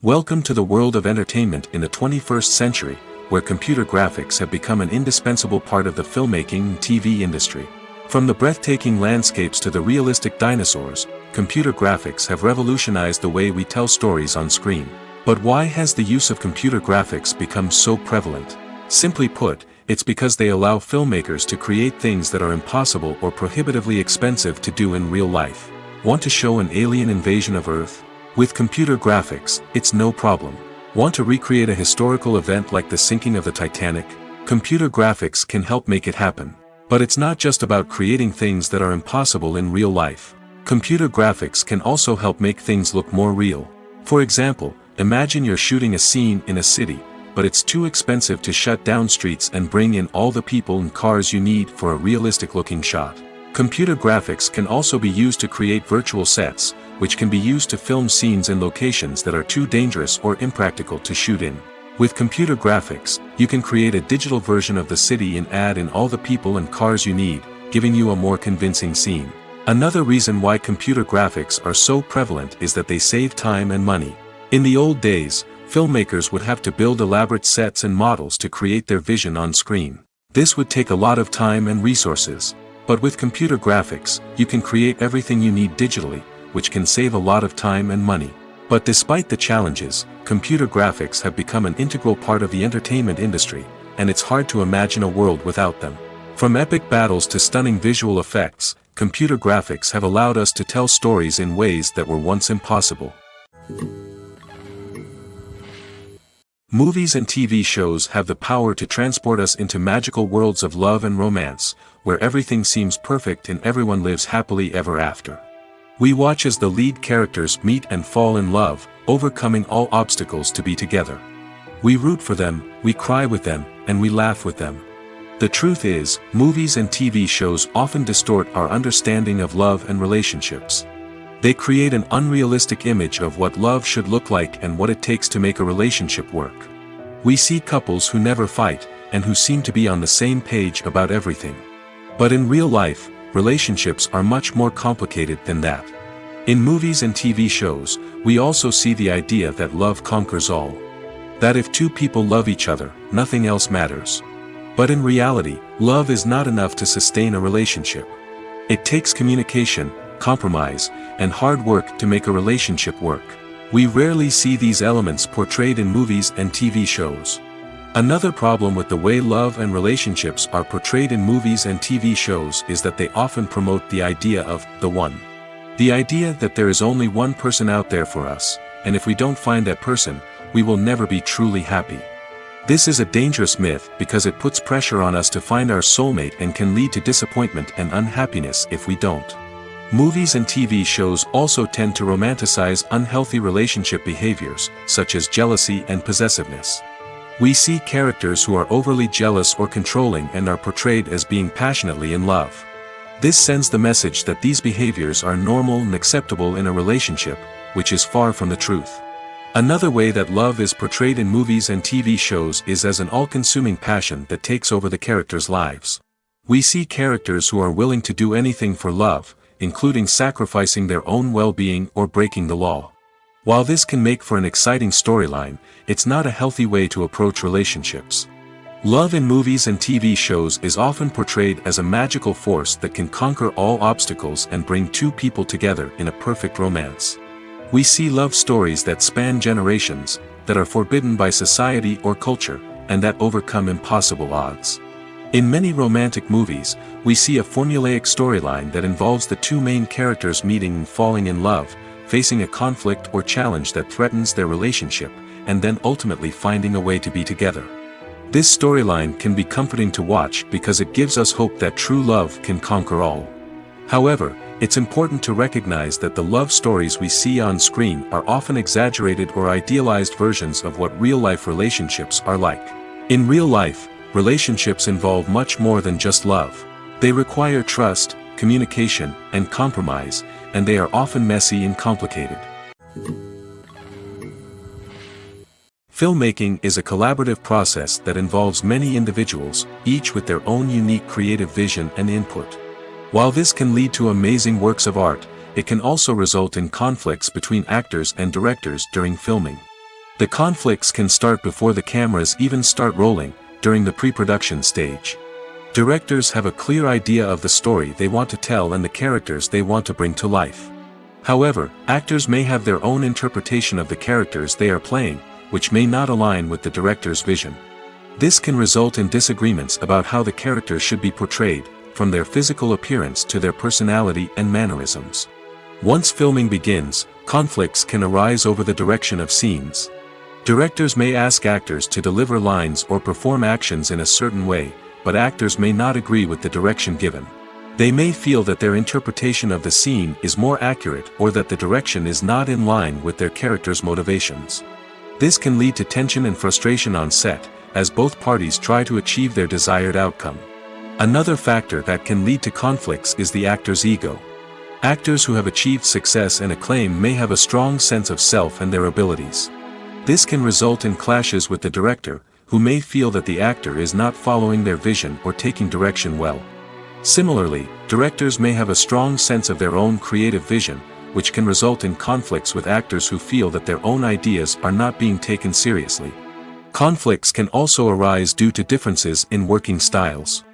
Welcome to the world of entertainment in the 21st century, where computer graphics have become an indispensable part of the filmmaking and TV industry. From the breathtaking landscapes to the realistic dinosaurs, computer graphics have revolutionized the way we tell stories on screen. But why has the use of computer graphics become so prevalent? Simply put, it's because they allow filmmakers to create things that are impossible or prohibitively expensive to do in real life. Want to show an alien invasion of Earth? With computer graphics, it's no problem. Want to recreate a historical event like the sinking of the Titanic? Computer graphics can help make it happen. But it's not just about creating things that are impossible in real life. Computer graphics can also help make things look more real. For example, imagine you're shooting a scene in a city, but it's too expensive to shut down streets and bring in all the people and cars you need for a realistic-looking shot. Computer graphics can also be used to create virtual sets, which can be used to film scenes in locations that are too dangerous or impractical to shoot in. With computer graphics, you can create a digital version of the city and add in all the people and cars you need, giving you a more convincing scene. Another reason why computer graphics are so prevalent is that they save time and money. In the old days, filmmakers would have to build elaborate sets and models to create their vision on screen. This would take a lot of time and resources. But with computer graphics, you can create everything you need digitally, which can save a lot of time and money. But despite the challenges, computer graphics have become an integral part of the entertainment industry, and it's hard to imagine a world without them. From epic battles to stunning visual effects, computer graphics have allowed us to tell stories in ways that were once impossible. Movies and TV shows have the power to transport us into magical worlds of love and romance, where everything seems perfect and everyone lives happily ever after. We watch as the lead characters meet and fall in love, overcoming all obstacles to be together. We root for them, we cry with them, and we laugh with them. The truth is, movies and TV shows often distort our understanding of love and relationships. They create an unrealistic image of what love should look like and what it takes to make a relationship work. We see couples who never fight, and who seem to be on the same page about everything. But in real life, relationships are much more complicated than that. In movies and TV shows, we also see the idea that love conquers all. That if two people love each other, nothing else matters. But in reality, love is not enough to sustain a relationship. It takes communication, compromise, and hard work to make a relationship work. We rarely see these elements portrayed in movies and TV shows. Another problem with the way love and relationships are portrayed in movies and TV shows is that they often promote the idea of the one. The idea that there is only one person out there for us, and if we don't find that person, we will never be truly happy. This is a dangerous myth because it puts pressure on us to find our soulmate and can lead to disappointment and unhappiness if we don't. Movies and TV shows also tend to romanticize unhealthy relationship behaviors, such as jealousy and possessiveness. We see characters who are overly jealous or controlling and are portrayed as being passionately in love. This sends the message that these behaviors are normal and acceptable in a relationship, which is far from the truth. Another way that love is portrayed in movies and TV shows is as an all-consuming passion that takes over the characters' lives. We see characters who are willing to do anything for love, including sacrificing their own well-being or breaking the law. While this can make for an exciting storyline, it's not a healthy way to approach relationships. Love in movies and TV shows is often portrayed as a magical force that can conquer all obstacles and bring two people together in a perfect romance. We see love stories that span generations, that are forbidden by society or culture, and that overcome impossible odds. In many romantic movies, we see a formulaic storyline that involves the two main characters meeting and falling in love, facing a conflict or challenge that threatens their relationship, and then ultimately finding a way to be together. This storyline can be comforting to watch because it gives us hope that true love can conquer all. However, it's important to recognize that the love stories we see on screen are often exaggerated or idealized versions of what real-life relationships are like. In real life, relationships involve much more than just love. They require trust, communication, and compromise, and they are often messy and complicated. Filmmaking is a collaborative process that involves many individuals, each with their own unique creative vision and input. While this can lead to amazing works of art, it can also result in conflicts between actors and directors during filming. The conflicts can start before the cameras even start rolling, during the pre-production stage. Directors have a clear idea of the story they want to tell and the characters they want to bring to life. However, actors may have their own interpretation of the characters they are playing, which may not align with the director's vision. This can result in disagreements about how the characters should be portrayed, from their physical appearance to their personality and mannerisms. Once filming begins, conflicts can arise over the direction of scenes. Directors may ask actors to deliver lines or perform actions in a certain way, but actors may not agree with the direction given. They may feel that their interpretation of the scene is more accurate or that the direction is not in line with their character's motivations. This can lead to tension and frustration on set, as both parties try to achieve their desired outcome. Another factor that can lead to conflicts is the actor's ego. Actors who have achieved success and acclaim may have a strong sense of self and their abilities. This can result in clashes with the director, who may feel that the actor is not following their vision or taking direction well. Similarly, directors may have a strong sense of their own creative vision, which can result in conflicts with actors who feel that their own ideas are not being taken seriously. Conflicts can also arise due to differences in working styles.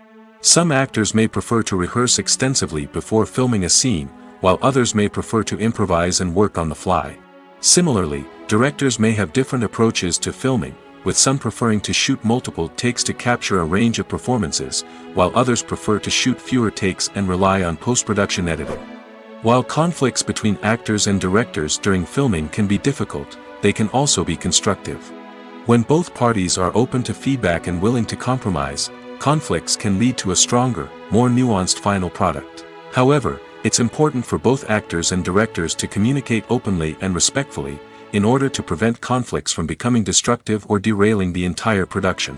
Some actors may prefer to rehearse extensively before filming a scene, while others may prefer to improvise and work on the fly. Similarly, directors may have different approaches to filming, with some preferring to shoot multiple takes to capture a range of performances, while others prefer to shoot fewer takes and rely on post-production editing. While conflicts between actors and directors during filming can be difficult, they can also be constructive. When both parties are open to feedback and willing to compromise, conflicts can lead to a stronger, more nuanced final product. However, it's important for both actors and directors to communicate openly and respectfully, in order to prevent conflicts from becoming destructive or derailing the entire production.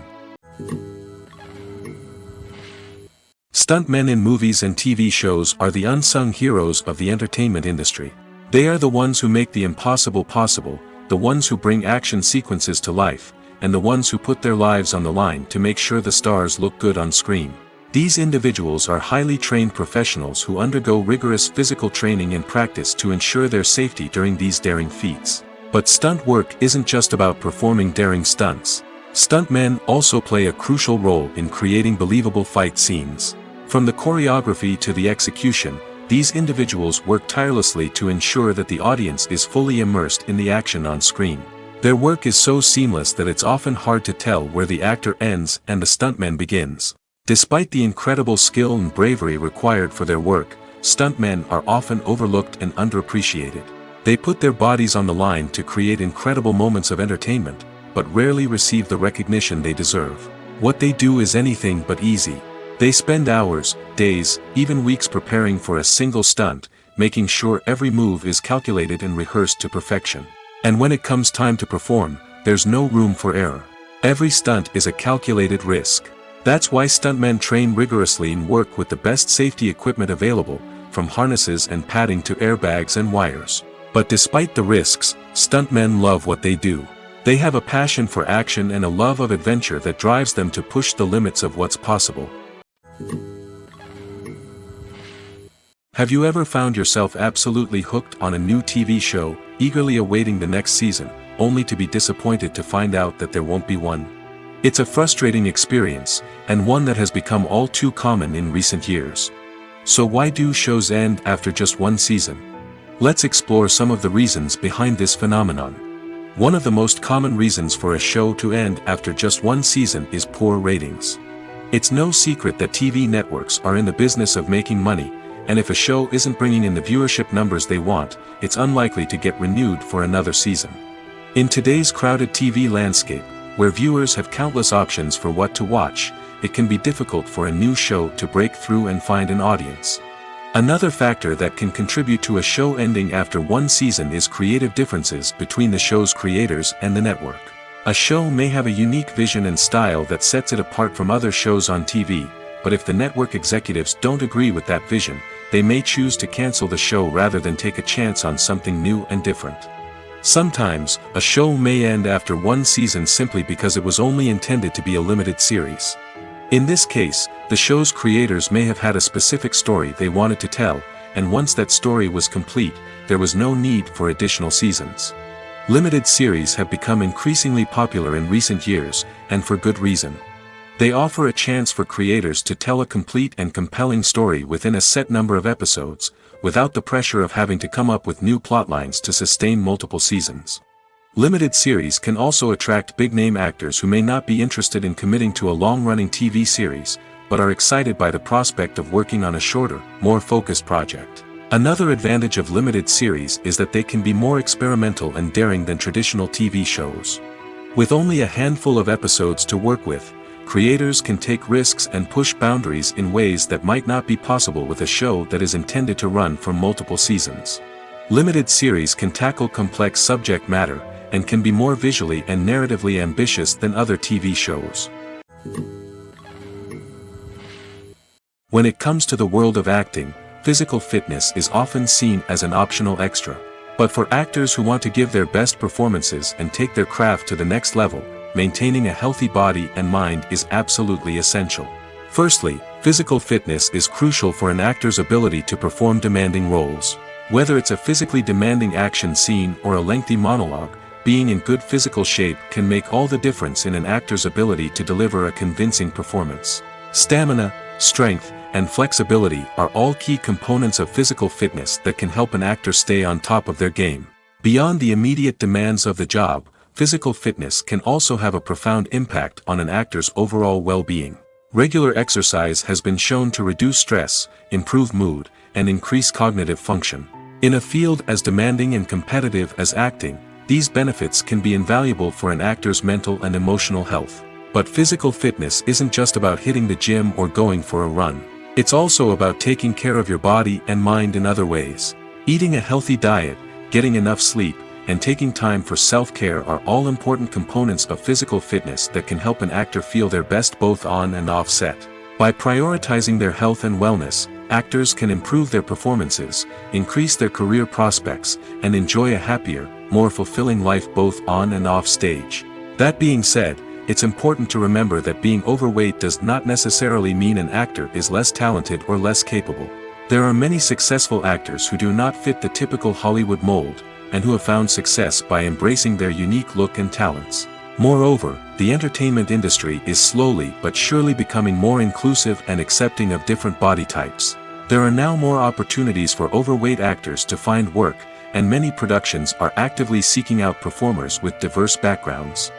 Stuntmen in movies and TV shows are the unsung heroes of the entertainment industry. They are the ones who make the impossible possible, the ones who bring action sequences to life, and the ones who put their lives on the line to make sure the stars look good on screen. These individuals are highly trained professionals who undergo rigorous physical training and practice to ensure their safety during these daring feats. But stunt work isn't just about performing daring stunts. Stuntmen also play a crucial role in creating believable fight scenes. From the choreography to the execution, these individuals work tirelessly to ensure that the audience is fully immersed in the action on screen. Their work is so seamless that it's often hard to tell where the actor ends and the stuntman begins. Despite the incredible skill and bravery required for their work, stuntmen are often overlooked and underappreciated. They put their bodies on the line to create incredible moments of entertainment, but rarely receive the recognition they deserve. What they do is anything but easy. They spend hours, days, even weeks preparing for a single stunt, making sure every move is calculated and rehearsed to perfection. And when it comes time to perform, there's no room for error. Every stunt is a calculated risk. That's why stuntmen train rigorously and work with the best safety equipment available, from harnesses and padding to airbags and wires. But despite the risks, stuntmen love what they do. They have a passion for action and a love of adventure that drives them to push the limits of what's possible. Have you ever found yourself absolutely hooked on a new TV show, eagerly awaiting the next season, only to be disappointed to find out that there won't be one? It's a frustrating experience, and one that has become all too common in recent years. So why do shows end after just one season? Let's explore some of the reasons behind this phenomenon. One of the most common reasons for a show to end after just one season is poor ratings. It's no secret that TV networks are in the business of making money, and if a show isn't bringing in the viewership numbers they want, it's unlikely to get renewed for another season. In today's crowded TV landscape, where viewers have countless options for what to watch, it can be difficult for a new show to break through and find an audience. Another factor that can contribute to a show ending after one season is creative differences between the show's creators and the network. A show may have a unique vision and style that sets it apart from other shows on TV, but if the network executives don't agree with that vision, they may choose to cancel the show rather than take a chance on something new and different. Sometimes, a show may end after one season simply because it was only intended to be a limited series. In this case, the show's creators may have had a specific story they wanted to tell, and once that story was complete, there was no need for additional seasons. Limited series have become increasingly popular in recent years, and for good reason. They offer a chance for creators to tell a complete and compelling story within a set number of episodes, without the pressure of having to come up with new plotlines to sustain multiple seasons. Limited series can also attract big-name actors who may not be interested in committing to a long-running TV series, but are excited by the prospect of working on a shorter, more focused project. Another advantage of limited series is that they can be more experimental and daring than traditional TV shows. With only a handful of episodes to work with, creators can take risks and push boundaries in ways that might not be possible with a show that is intended to run for multiple seasons. Limited series can tackle complex subject matter, and can be more visually and narratively ambitious than other TV shows. When it comes to the world of acting, physical fitness is often seen as an optional extra. But for actors who want to give their best performances and take their craft to the next level, maintaining a healthy body and mind is absolutely essential. Firstly, physical fitness is crucial for an actor's ability to perform demanding roles. Whether it's a physically demanding action scene or a lengthy monologue, being in good physical shape can make all the difference in an actor's ability to deliver a convincing performance. Stamina, strength, and flexibility are all key components of physical fitness that can help an actor stay on top of their game. Beyond the immediate demands of the job, physical fitness can also have a profound impact on an actor's overall well-being. Regular exercise has been shown to reduce stress, improve mood, and increase cognitive function. In a field as demanding and competitive as acting, these benefits can be invaluable for an actor's mental and emotional health. But physical fitness isn't just about hitting the gym or going for a run. It's also about taking care of your body and mind in other ways. Eating a healthy diet, getting enough sleep, and taking time for self-care are all important components of physical fitness that can help an actor feel their best both on and off set. By prioritizing their health and wellness, actors can improve their performances, increase their career prospects, and enjoy a happier, more fulfilling life both on and off stage. That being said, it's important to remember that being overweight does not necessarily mean an actor is less talented or less capable. There are many successful actors who do not fit the typical Hollywood mold, and who have found success by embracing their unique look and talents. Moreover, the entertainment industry is slowly but surely becoming more inclusive and accepting of different body types. There are now more opportunities for overweight actors to find work, and many productions are actively seeking out performers with diverse backgrounds.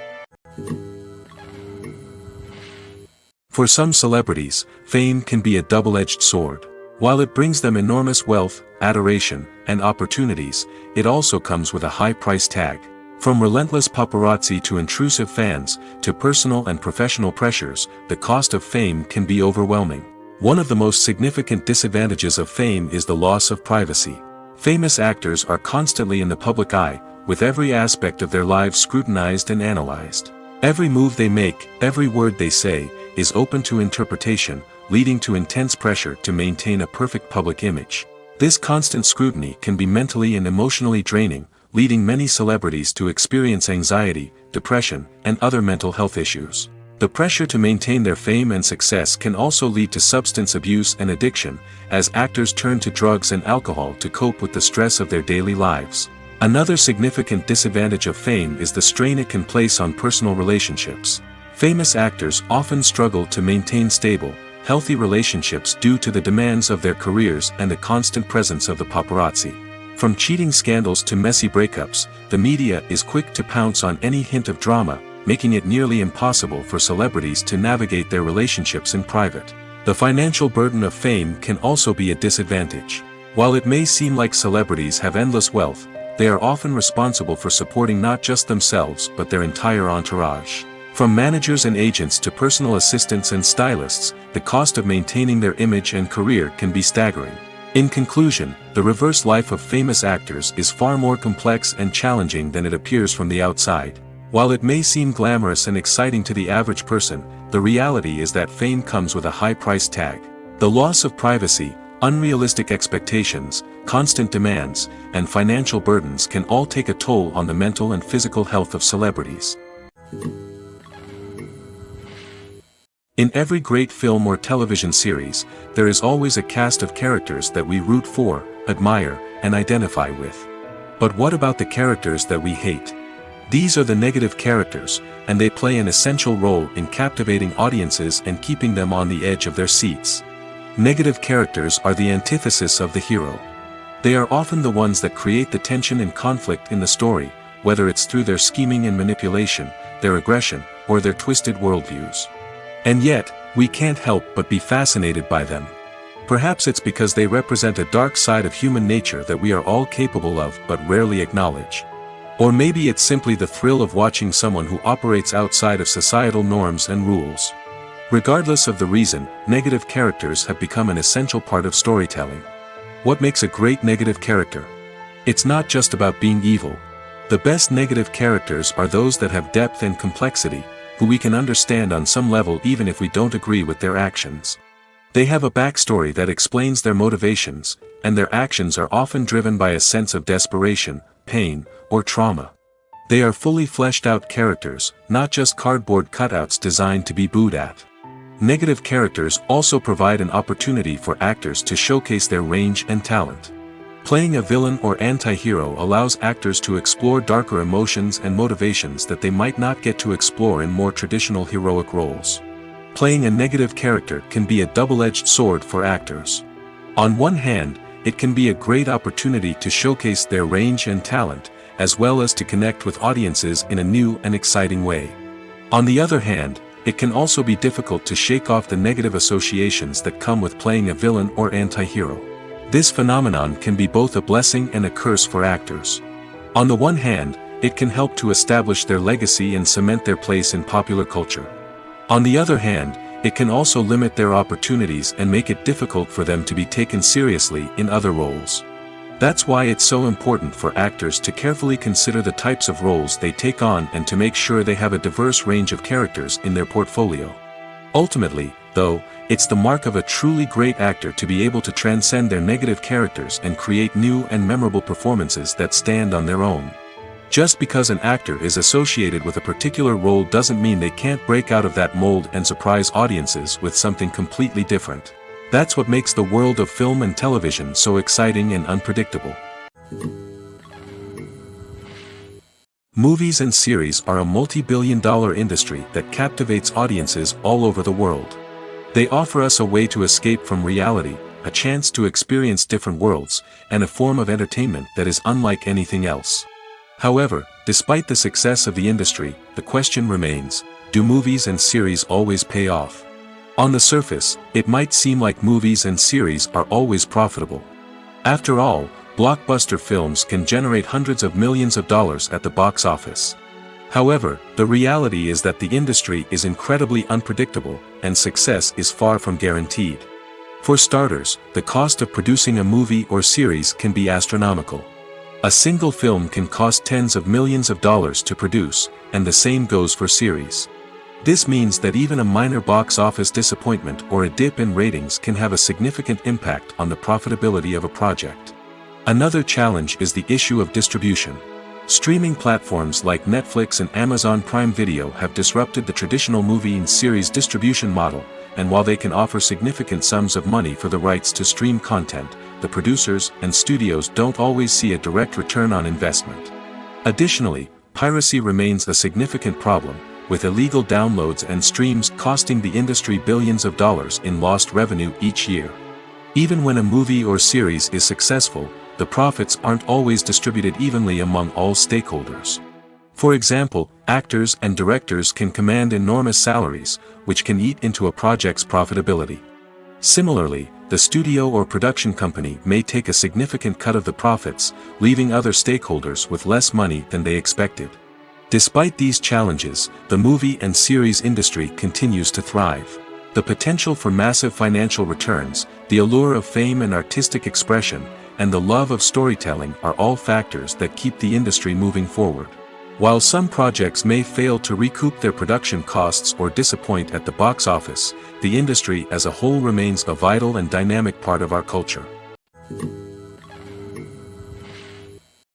For some celebrities, fame can be a double-edged sword. While it brings them enormous wealth, adoration, and opportunities, it also comes with a high price tag. From relentless paparazzi to intrusive fans, to personal and professional pressures, the cost of fame can be overwhelming. One of the most significant disadvantages of fame is the loss of privacy. Famous actors are constantly in the public eye, with every aspect of their lives scrutinized and analyzed. Every move they make, every word they say, is open to interpretation, leading to intense pressure to maintain a perfect public image. This constant scrutiny can be mentally and emotionally draining, leading many celebrities to experience anxiety, depression, and other mental health issues. The pressure to maintain their fame and success can also lead to substance abuse and addiction, as actors turn to drugs and alcohol to cope with the stress of their daily lives. Another significant disadvantage of fame is the strain it can place on personal relationships. Famous actors often struggle to maintain stable, healthy relationships due to the demands of their careers and the constant presence of the paparazzi. From cheating scandals to messy breakups, the media is quick to pounce on any hint of drama, making it nearly impossible for celebrities to navigate their relationships in private. The financial burden of fame can also be a disadvantage. While it may seem like celebrities have endless wealth, they are often responsible for supporting not just themselves but their entire entourage. From managers and agents to personal assistants and stylists, the cost of maintaining their image and career can be staggering. In conclusion, the reverse life of famous actors is far more complex and challenging than it appears from the outside. While it may seem glamorous and exciting to the average person, the reality is that fame comes with a high price tag. The loss of privacy, unrealistic expectations, constant demands, and financial burdens can all take a toll on the mental and physical health of celebrities. In every great film or television series, there is always a cast of characters that we root for, admire, and identify with. But what about the characters that we hate? These are the negative characters, and they play an essential role in captivating audiences and keeping them on the edge of their seats. Negative characters are the antithesis of the hero. They are often the ones that create the tension and conflict in the story, whether it's through their scheming and manipulation, their aggression, or their twisted worldviews. And yet, we can't help but be fascinated by them. Perhaps it's because they represent a dark side of human nature that we are all capable of but rarely acknowledge. Or maybe it's simply the thrill of watching someone who operates outside of societal norms and rules. Regardless of the reason, negative characters have become an essential part of storytelling. What makes a great negative character? It's not just about being evil. The best negative characters are those that have depth and complexity, who we can understand on some level even if we don't agree with their actions. They have a backstory that explains their motivations, and their actions are often driven by a sense of desperation, pain, or trauma. They are fully fleshed out characters, not just cardboard cutouts designed to be booed at. Negative characters also provide an opportunity for actors to showcase their range and talent. Playing a villain or anti-hero allows actors to explore darker emotions and motivations that they might not get to explore in more traditional heroic roles. Playing a negative character can be a double-edged sword for actors. On one hand, it can be a great opportunity to showcase their range and talent, as well as to connect with audiences in a new and exciting way. On the other hand, it can also be difficult to shake off the negative associations that come with playing a villain or anti-hero. This phenomenon can be both a blessing and a curse for actors. On the one hand, it can help to establish their legacy and cement their place in popular culture. On the other hand, it can also limit their opportunities and make it difficult for them to be taken seriously in other roles. That's why it's so important for actors to carefully consider the types of roles they take on and to make sure they have a diverse range of characters in their portfolio. Ultimately, though, it's the mark of a truly great actor to be able to transcend their negative characters and create new and memorable performances that stand on their own. Just because an actor is associated with a particular role doesn't mean they can't break out of that mold and surprise audiences with something completely different. That's what makes the world of film and television so exciting and unpredictable. Movies and series are a multi-billion-dollar industry that captivates audiences all over the world. They offer us a way to escape from reality, a chance to experience different worlds, and a form of entertainment that is unlike anything else. However, despite the success of the industry, the question remains, do movies and series always pay off? On the surface, it might seem like movies and series are always profitable. After all, blockbuster films can generate hundreds of millions of dollars at the box office. However, the reality is that the industry is incredibly unpredictable, and success is far from guaranteed. For starters, the cost of producing a movie or series can be astronomical. A single film can cost tens of millions of dollars to produce, and the same goes for series. This means that even a minor box office disappointment or a dip in ratings can have a significant impact on the profitability of a project. Another challenge is the issue of distribution. Streaming platforms like Netflix and Amazon Prime Video have disrupted the traditional movie and series distribution model, and while they can offer significant sums of money for the rights to stream content, the producers and studios don't always see a direct return on investment. Additionally, piracy remains a significant problem, with illegal downloads and streams costing the industry billions of dollars in lost revenue each year. Even when a movie or series is successful, the profits aren't always distributed evenly among all stakeholders. For example, actors and directors can command enormous salaries, which can eat into a project's profitability. Similarly, the studio or production company may take a significant cut of the profits, leaving other stakeholders with less money than they expected. Despite these challenges, the movie and series industry continues to thrive. The potential for massive financial returns, the allure of fame and artistic expression, and the love of storytelling are all factors that keep the industry moving forward. While some projects may fail to recoup their production costs or disappoint at the box office, the industry as a whole remains a vital and dynamic part of our culture.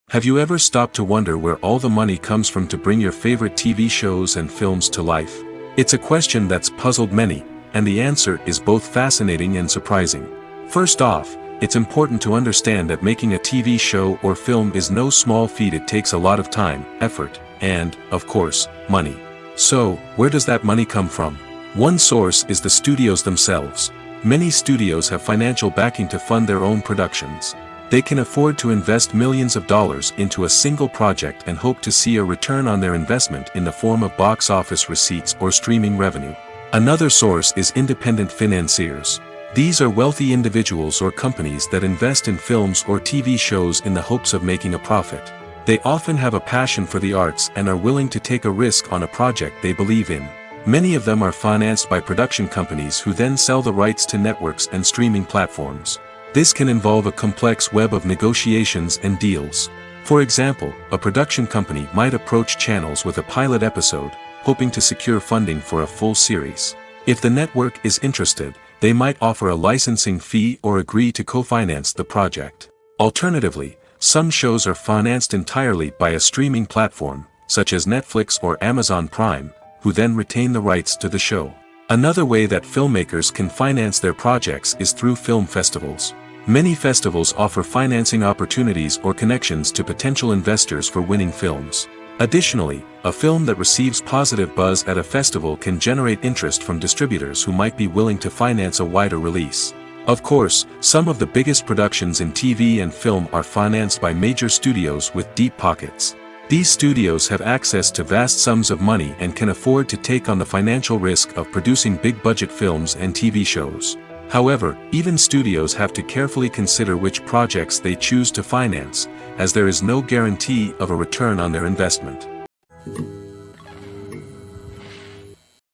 Have you ever stopped to wonder where all the money comes from to bring your favorite TV shows and films to life? It's a question that's puzzled many, and the answer is both fascinating and surprising. First off, it's important to understand that making a TV show or film is no small feat. It takes a lot of time, effort, and, of course, money. So, where does that money come from? One source is the studios themselves. Many studios have financial backing to fund their own productions. They can afford to invest millions of dollars into a single project and hope to see a return on their investment in the form of box office receipts or streaming revenue. Another source is independent financiers. These are wealthy individuals or companies that invest in films or TV shows in the hopes of making a profit. They often have a passion for the arts and are willing to take a risk on a project they believe in. Many of them are financed by production companies who then sell the rights to networks and streaming platforms. This can involve a complex web of negotiations and deals. For example, a production company might approach channels with a pilot episode, hoping to secure funding for a full series. If the network is interested, they might offer a licensing fee or agree to co-finance the project. Alternatively, some shows are financed entirely by a streaming platform, such as Netflix or Amazon Prime, who then retain the rights to the show. Another way that filmmakers can finance their projects is through film festivals. Many festivals offer financing opportunities or connections to potential investors for winning films. Additionally, a film that receives positive buzz at a festival can generate interest from distributors who might be willing to finance a wider release. Of course, some of the biggest productions in TV and film are financed by major studios with deep pockets. These studios have access to vast sums of money and can afford to take on the financial risk of producing big-budget films and TV shows. However, even studios have to carefully consider which projects they choose to finance, as there is no guarantee of a return on their investment.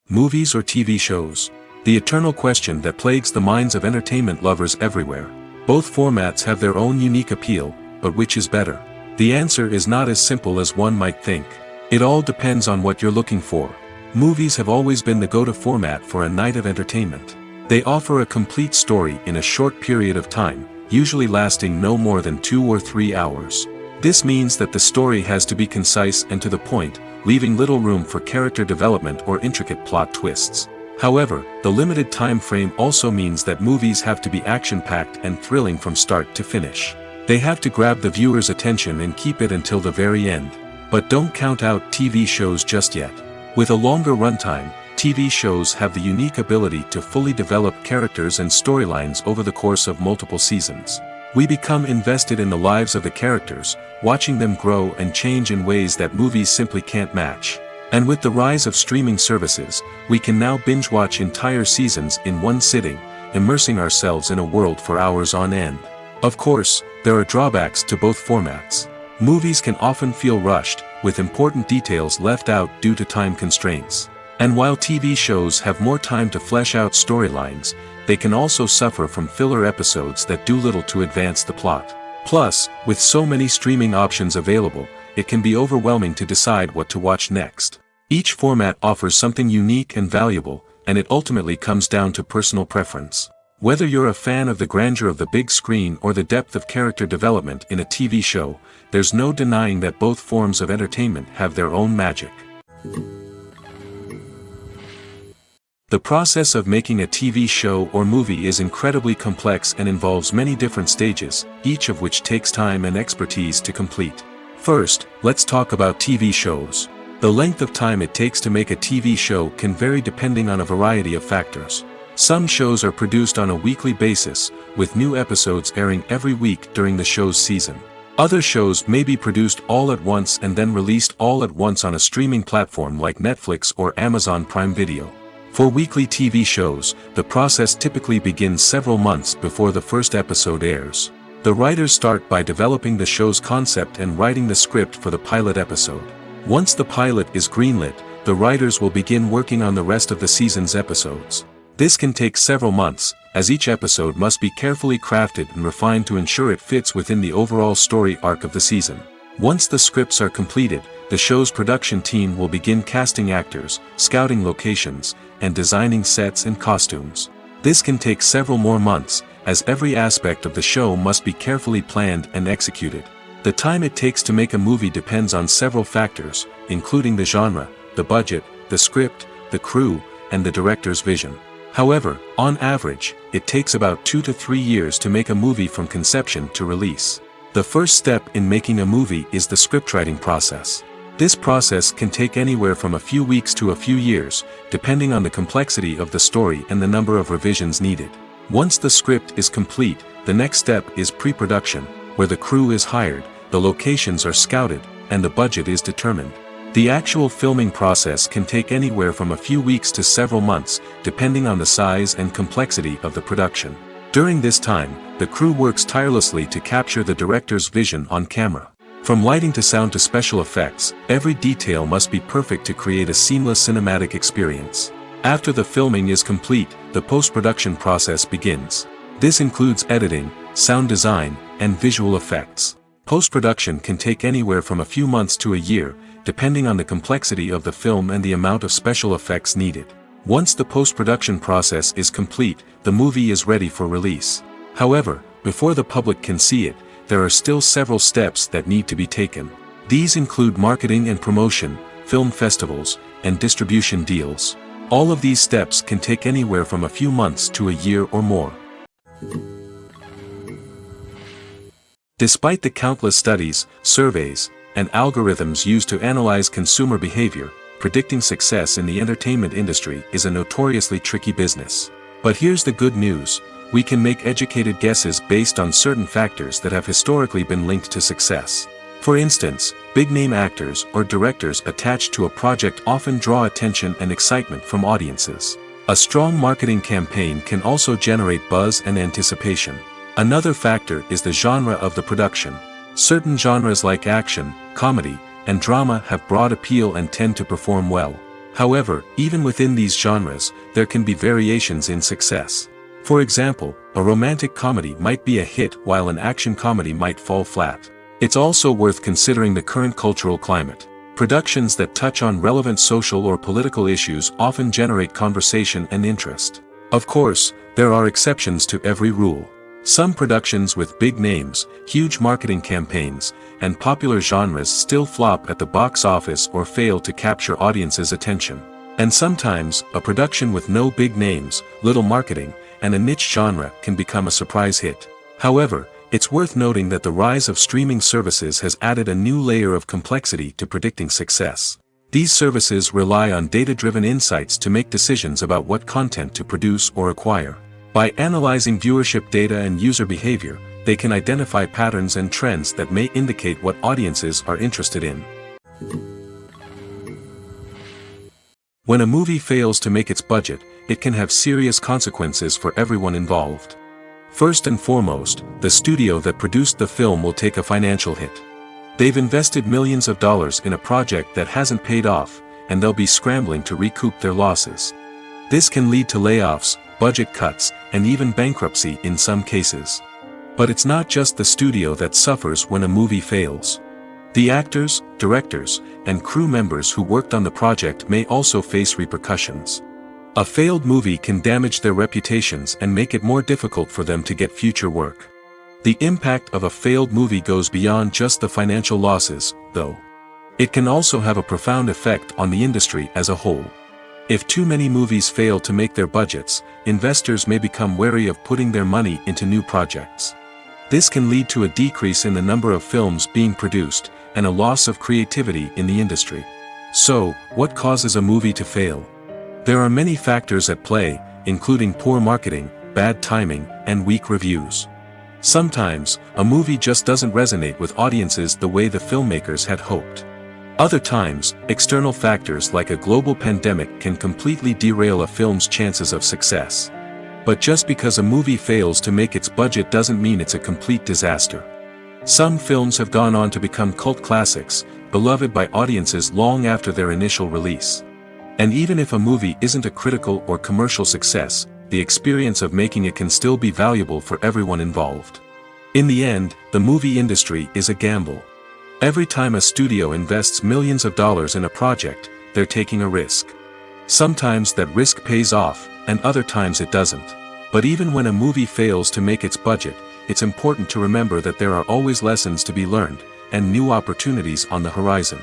Movies or TV shows? The eternal question that plagues the minds of entertainment lovers everywhere. Both formats have their own unique appeal, but which is better? The answer is not as simple as one might think. It all depends on what you're looking for. Movies have always been the go-to format for a night of entertainment. They offer a complete story in a short period of time, usually lasting no more than 2 or 3 hours. This means that the story has to be concise and to the point, leaving little room for character development or intricate plot twists. However, the limited time frame also means that movies have to be action-packed and thrilling from start to finish. They have to grab the viewer's attention and keep it until the very end. But don't count out TV shows just yet. With a longer runtime, TV shows have the unique ability to fully develop characters and storylines over the course of multiple seasons. We become invested in the lives of the characters, watching them grow and change in ways that movies simply can't match. And with the rise of streaming services, we can now binge-watch entire seasons in one sitting, immersing ourselves in a world for hours on end. Of course, there are drawbacks to both formats. Movies can often feel rushed, with important details left out due to time constraints. And while TV shows have more time to flesh out storylines, they can also suffer from filler episodes that do little to advance the plot. Plus, with so many streaming options available, it can be overwhelming to decide what to watch next. Each format offers something unique and valuable, and it ultimately comes down to personal preference. Whether you're a fan of the grandeur of the big screen or the depth of character development in a TV show, there's no denying that both forms of entertainment have their own magic. The process of making a TV show or movie is incredibly complex and involves many different stages, each of which takes time and expertise to complete. First, let's talk about TV shows. The length of time it takes to make a TV show can vary depending on a variety of factors. Some shows are produced on a weekly basis, with new episodes airing every week during the show's season. Other shows may be produced all at once and then released all at once on a streaming platform like Netflix or Amazon Prime Video. For weekly TV shows, the process typically begins several months before the first episode airs. The writers start by developing the show's concept and writing the script for the pilot episode. Once the pilot is greenlit, the writers will begin working on the rest of the season's episodes. This can take several months, as each episode must be carefully crafted and refined to ensure it fits within the overall story arc of the season. Once the scripts are completed, the show's production team will begin casting actors, scouting locations, and designing sets and costumes. This can take several more months, as every aspect of the show must be carefully planned and executed. The time it takes to make a movie depends on several factors, including the genre, the budget, the script, the crew, and the director's vision. However, on average, it takes about 2 to 3 years to make a movie from conception to release. The first step in making a movie is the scriptwriting process. This process can take anywhere from a few weeks to a few years, depending on the complexity of the story and the number of revisions needed. Once the script is complete, the next step is pre-production, where the crew is hired, the locations are scouted, and the budget is determined. The actual filming process can take anywhere from a few weeks to several months, depending on the size and complexity of the production. During this time, the crew works tirelessly to capture the director's vision on camera. From lighting to sound to special effects, every detail must be perfect to create a seamless cinematic experience. After the filming is complete, the post-production process begins. This includes editing, sound design, and visual effects. Post-production can take anywhere from a few months to a year, depending on the complexity of the film and the amount of special effects needed. Once the post-production process is complete, the movie is ready for release. However, before the public can see it, there are still several steps that need to be taken. These include marketing and promotion, film festivals, and distribution deals. All of these steps can take anywhere from a few months to a year or more. Despite the countless studies, surveys, and algorithms used to analyze consumer behavior, predicting success in the entertainment industry is a notoriously tricky business. But here's the good news: we can make educated guesses based on certain factors that have historically been linked to success. For instance, big-name actors or directors attached to a project often draw attention and excitement from audiences. A strong marketing campaign can also generate buzz and anticipation. Another factor is the genre of the production. Certain genres like action, comedy, and drama have broad appeal and tend to perform well. However, even within these genres, there can be variations in success. For example, a romantic comedy might be a hit while an action comedy might fall flat. It's also worth considering the current cultural climate. Productions that touch on relevant social or political issues often generate conversation and interest. Of course, there are exceptions to every rule. Some productions with big names, huge marketing campaigns, and popular genres still flop at the box office or fail to capture audiences' attention. And sometimes, a production with no big names, little marketing, and a niche genre can become a surprise hit. However, It's worth noting that the rise of streaming services has added a new layer of complexity to predicting success. These services rely on data-driven insights to make decisions about what content to produce or acquire. By analyzing viewership data and user behavior, they can identify patterns and trends that may indicate what audiences are interested in. When a movie fails to make its budget, it can have serious consequences for everyone involved. First and foremost, the studio that produced the film will take a financial hit. They've invested millions of dollars in a project that hasn't paid off, and they'll be scrambling to recoup their losses. This can lead to layoffs, budget cuts, and even bankruptcy in some cases. But it's not just the studio that suffers when a movie fails. The actors, directors, and crew members who worked on the project may also face repercussions. A failed movie can damage their reputations and make it more difficult for them to get future work. The impact of a failed movie goes beyond just the financial losses, though. It can also have a profound effect on the industry as a whole. If too many movies fail to make their budgets, investors may become wary of putting their money into new projects. This can lead to a decrease in the number of films being produced, and a loss of creativity in the industry. So, what causes a movie to fail? There are many factors at play, including poor marketing, bad timing, and weak reviews. Sometimes, a movie just doesn't resonate with audiences the way the filmmakers had hoped. Other times, external factors like a global pandemic can completely derail a film's chances of success. But just because a movie fails to make its budget doesn't mean it's a complete disaster. Some films have gone on to become cult classics, beloved by audiences long after their initial release. And even if a movie isn't a critical or commercial success, the experience of making it can still be valuable for everyone involved. In the end, the movie industry is a gamble. Every time a studio invests millions of dollars in a project, they're taking a risk. Sometimes that risk pays off, and other times it doesn't. But even when a movie fails to make its budget, it's important to remember that there are always lessons to be learned, and new opportunities on the horizon.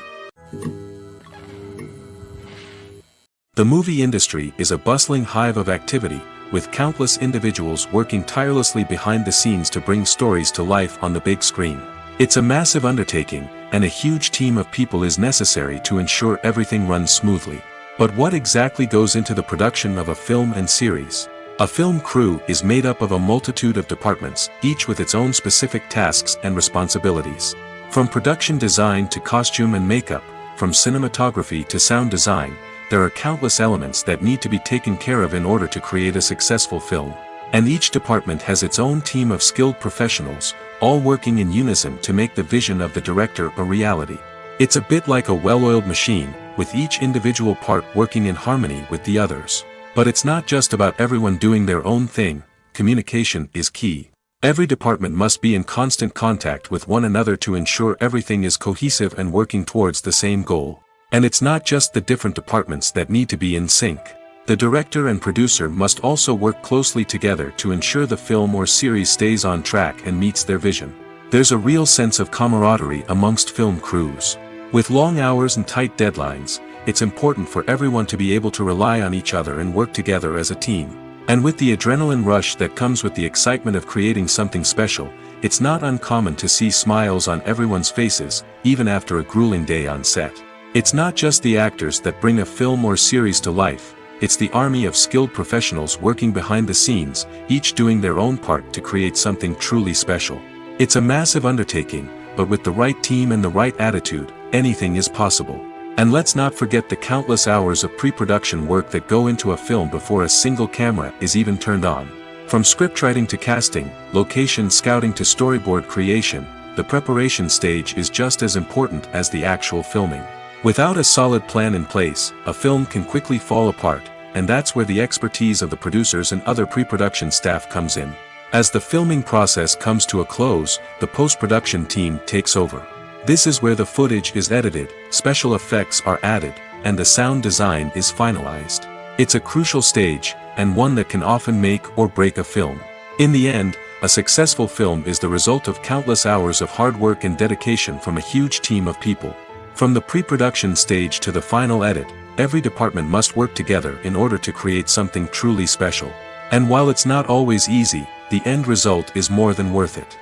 The movie industry is a bustling hive of activity, with countless individuals working tirelessly behind the scenes to bring stories to life on the big screen. It's a massive undertaking, and a huge team of people is necessary to ensure everything runs smoothly. But what exactly goes into the production of a film and series? A film crew is made up of a multitude of departments, each with its own specific tasks and responsibilities. From production design to costume and makeup, from cinematography to sound design, there are countless elements that need to be taken care of in order to create a successful film. And each department has its own team of skilled professionals, all working in unison to make the vision of the director a reality. It's a bit like a well-oiled machine, with each individual part working in harmony with the others. But it's not just about everyone doing their own thing. Communication is key. Every department must be in constant contact with one another to ensure everything is cohesive and working towards the same goal. And it's not just the different departments that need to be in sync. The director and producer must also work closely together to ensure the film or series stays on track and meets their vision. There's a real sense of camaraderie amongst film crews. With long hours and tight deadlines, it's important for everyone to be able to rely on each other and work together as a team. And with the adrenaline rush that comes with the excitement of creating something special, it's not uncommon to see smiles on everyone's faces, even after a grueling day on set. It's not just the actors that bring a film or series to life, it's the army of skilled professionals working behind the scenes, each doing their own part to create something truly special. It's a massive undertaking, but with the right team and the right attitude, anything is possible. And let's not forget the countless hours of pre-production work that go into a film before a single camera is even turned on. From scriptwriting to casting, location scouting to storyboard creation, the preparation stage is just as important as the actual filming. Without a solid plan in place, a film can quickly fall apart, and that's where the expertise of the producers and other pre-production staff comes in. As the filming process comes to a close, the post-production team takes over. This is where the footage is edited, special effects are added, and the sound design is finalized. It's a crucial stage, and one that can often make or break a film. In the end, a successful film is the result of countless hours of hard work and dedication from a huge team of people. From the pre-production stage to the final edit, every department must work together in order to create something truly special. And while it's not always easy, the end result is more than worth it.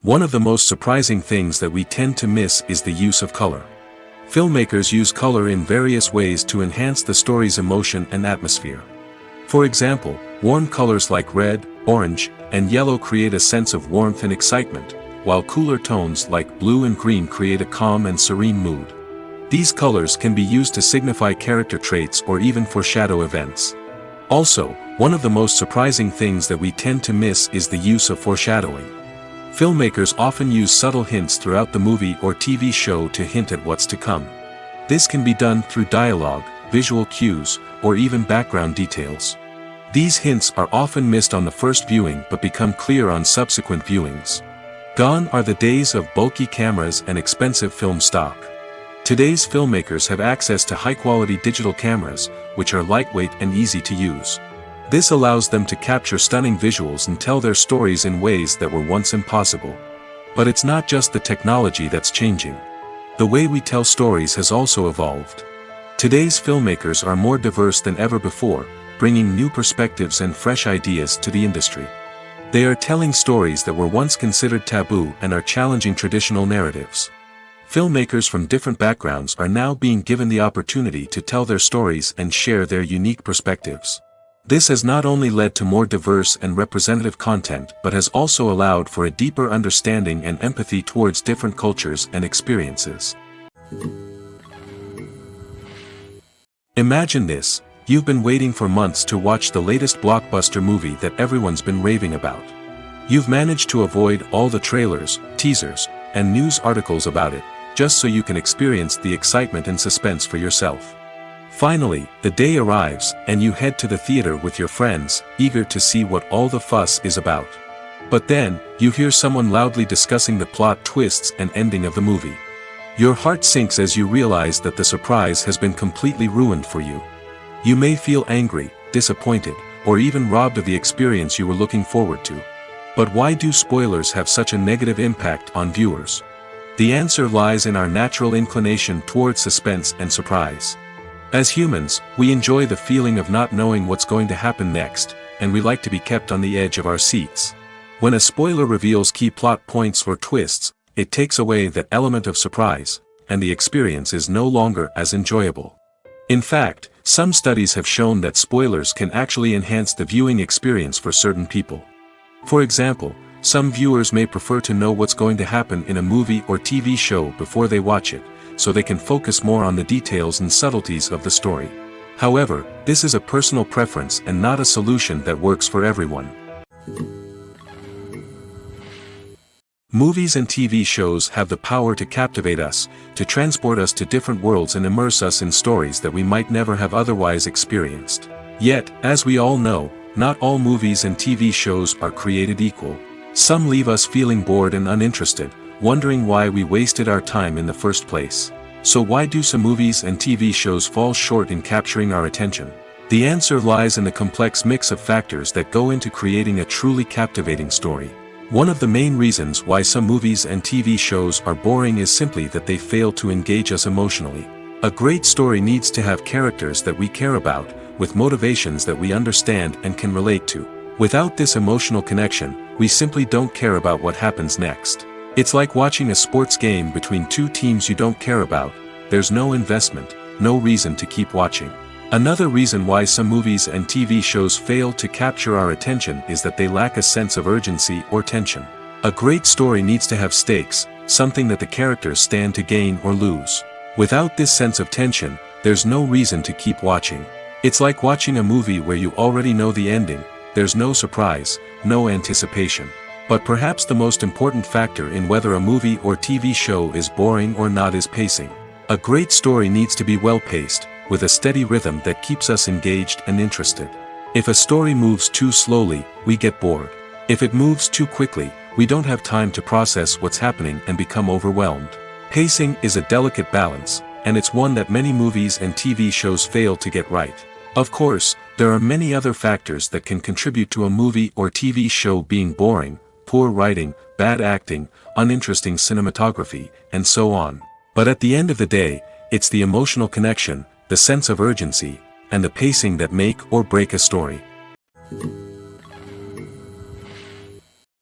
One of the most surprising things that we tend to miss is the use of color. Filmmakers use color in various ways to enhance the story's emotion and atmosphere. For example, warm colors like red, orange, and yellow create a sense of warmth and excitement, while cooler tones like blue and green create a calm and serene mood. These colors can be used to signify character traits or even foreshadow events. Also, one of the most surprising things that we tend to miss is the use of foreshadowing. Filmmakers often use subtle hints throughout the movie or TV show to hint at what's to come. This can be done through dialogue, visual cues, or even background details. These hints are often missed on the first viewing but become clear on subsequent viewings. Gone are the days of bulky cameras and expensive film stock. Today's filmmakers have access to high-quality digital cameras, which are lightweight and easy to use. This allows them to capture stunning visuals and tell their stories in ways that were once impossible. But it's not just the technology that's changing. The way we tell stories has also evolved. Today's filmmakers are more diverse than ever before, bringing new perspectives and fresh ideas to the industry. They are telling stories that were once considered taboo and are challenging traditional narratives. Filmmakers from different backgrounds are now being given the opportunity to tell their stories and share their unique perspectives. This has not only led to more diverse and representative content but has also allowed for a deeper understanding and empathy towards different cultures and experiences. Imagine this: you've been waiting for months to watch the latest blockbuster movie that everyone's been raving about. You've managed to avoid all the trailers, teasers, and news articles about it, just so you can experience the excitement and suspense for yourself. Finally, the day arrives, and you head to the theater with your friends, eager to see what all the fuss is about. But then, you hear someone loudly discussing the plot twists and ending of the movie. Your heart sinks as you realize that the surprise has been completely ruined for you. You may feel angry, disappointed, or even robbed of the experience you were looking forward to. But why do spoilers have such a negative impact on viewers? The answer lies in our natural inclination toward suspense and surprise. As humans, we enjoy the feeling of not knowing what's going to happen next, and we like to be kept on the edge of our seats. When a spoiler reveals key plot points or twists, it takes away that element of surprise, and the experience is no longer as enjoyable. In fact, some studies have shown that spoilers can actually enhance the viewing experience for certain people. For example, some viewers may prefer to know what's going to happen in a movie or TV show before they watch it, so they can focus more on the details and subtleties of the story. However, this is a personal preference and not a solution that works for everyone. Movies and TV shows have the power to captivate us, to transport us to different worlds and immerse us in stories that we might never have otherwise experienced. Yet, as we all know, not all movies and TV shows are created equal. Some leave us feeling bored and uninterested, wondering why we wasted our time in the first place. So why do some movies and TV shows fall short in capturing our attention? The answer lies in the complex mix of factors that go into creating a truly captivating story. One of the main reasons why some movies and TV shows are boring is simply that they fail to engage us emotionally. A great story needs to have characters that we care about, with motivations that we understand and can relate to. Without this emotional connection, we simply don't care about what happens next. It's like watching a sports game between two teams you don't care about. There's no investment, no reason to keep watching. Another reason why some movies and TV shows fail to capture our attention is that they lack a sense of urgency or tension. A great story needs to have stakes, something that the characters stand to gain or lose. Without this sense of tension, there's no reason to keep watching. It's like watching a movie where you already know the ending. There's no surprise, no anticipation. But perhaps the most important factor in whether a movie or TV show is boring or not is pacing. A great story needs to be well-paced, with a steady rhythm that keeps us engaged and interested. If a story moves too slowly, we get bored. If it moves too quickly, we don't have time to process what's happening and become overwhelmed. Pacing is a delicate balance, and it's one that many movies and TV shows fail to get right. Of course, there are many other factors that can contribute to a movie or TV show being boring: poor writing, bad acting, uninteresting cinematography, and so on. But at the end of the day, it's the emotional connection, the sense of urgency, and the pacing that make or break a story.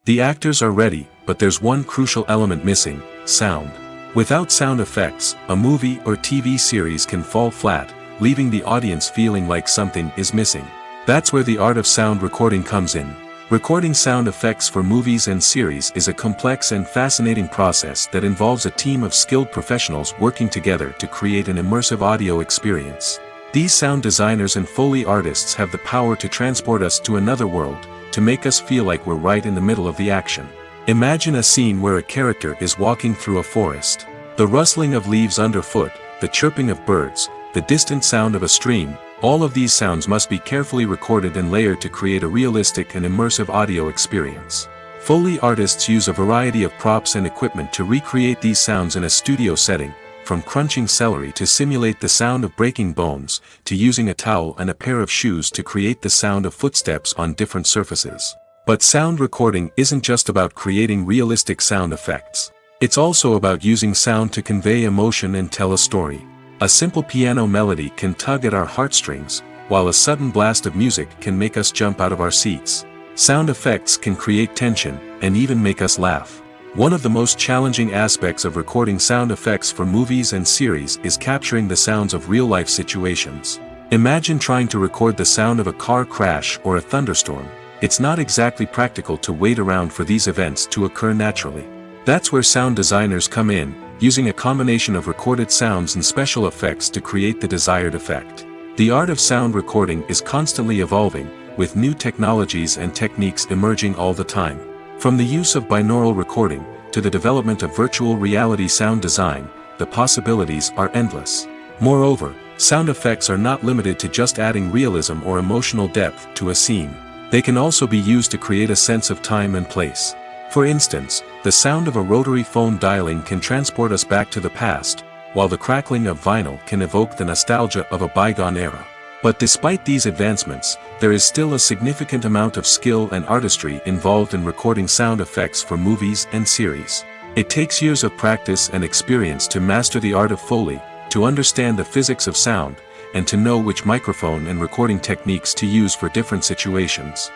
The actors are ready, but there's one crucial element missing: sound. Without sound effects, a movie or TV series can fall flat, leaving the audience feeling like something is missing. That's where the art of sound recording comes in. Recording sound effects for movies and series is a complex and fascinating process that involves a team of skilled professionals working together to create an immersive audio experience. These sound designers and Foley artists have the power to transport us to another world, to make us feel like we're right in the middle of the action. Imagine a scene where a character is walking through a forest. The rustling of leaves underfoot, the chirping of birds, the distant sound of a stream, all of these sounds must be carefully recorded and layered to create a realistic and immersive audio experience. Foley artists use a variety of props and equipment to recreate these sounds in a studio setting, from crunching celery to simulate the sound of breaking bones, to using a towel and a pair of shoes to create the sound of footsteps on different surfaces. But sound recording isn't just about creating realistic sound effects. It's also about using sound to convey emotion and tell a story. A simple piano melody can tug at our heartstrings, while a sudden blast of music can make us jump out of our seats. Sound effects can create tension, and even make us laugh. One of the most challenging aspects of recording sound effects for movies and series is capturing the sounds of real-life situations. Imagine trying to record the sound of a car crash or a thunderstorm. It's not exactly practical to wait around for these events to occur naturally. That's where sound designers come in, using a combination of recorded sounds and special effects to create the desired effect. The art of sound recording is constantly evolving, with new technologies and techniques emerging all the time. From the use of binaural recording, to the development of virtual reality sound design, the possibilities are endless. Moreover, sound effects are not limited to just adding realism or emotional depth to a scene. They can also be used to create a sense of time and place. For instance, the sound of a rotary phone dialing can transport us back to the past, while the crackling of vinyl can evoke the nostalgia of a bygone era. But despite these advancements, there is still a significant amount of skill and artistry involved in recording sound effects for movies and series. It takes years of practice and experience to master the art of Foley, to understand the physics of sound, and to know which microphone and recording techniques to use for different situations.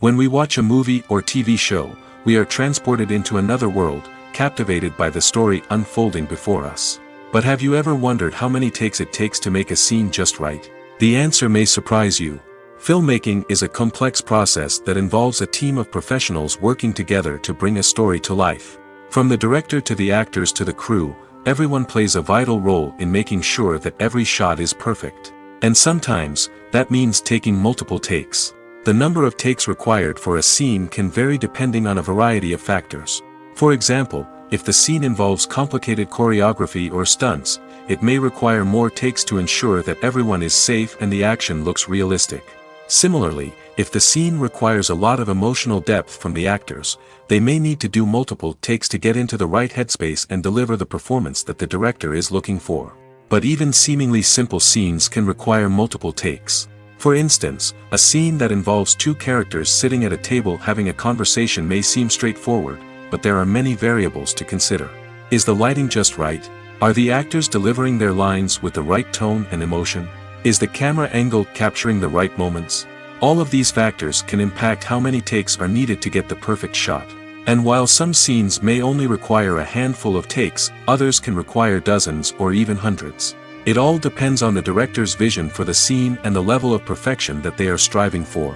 When we watch a movie or TV show, we are transported into another world, captivated by the story unfolding before us. But have you ever wondered how many takes it takes to make a scene just right? The answer may surprise you. Filmmaking is a complex process that involves a team of professionals working together to bring a story to life. From the director to the actors to the crew, everyone plays a vital role in making sure that every shot is perfect. And sometimes, that means taking multiple takes. The number of takes required for a scene can vary depending on a variety of factors. For example, if the scene involves complicated choreography or stunts, it may require more takes to ensure that everyone is safe and the action looks realistic. Similarly, if the scene requires a lot of emotional depth from the actors, they may need to do multiple takes to get into the right headspace and deliver the performance that the director is looking for. But even seemingly simple scenes can require multiple takes. For instance, a scene that involves two characters sitting at a table having a conversation may seem straightforward, but there are many variables to consider. Is the lighting just right? Are the actors delivering their lines with the right tone and emotion? Is the camera angle capturing the right moments? All of these factors can impact how many takes are needed to get the perfect shot. And while some scenes may only require a handful of takes, others can require dozens or even hundreds. It all depends on the director's vision for the scene and the level of perfection that they are striving for.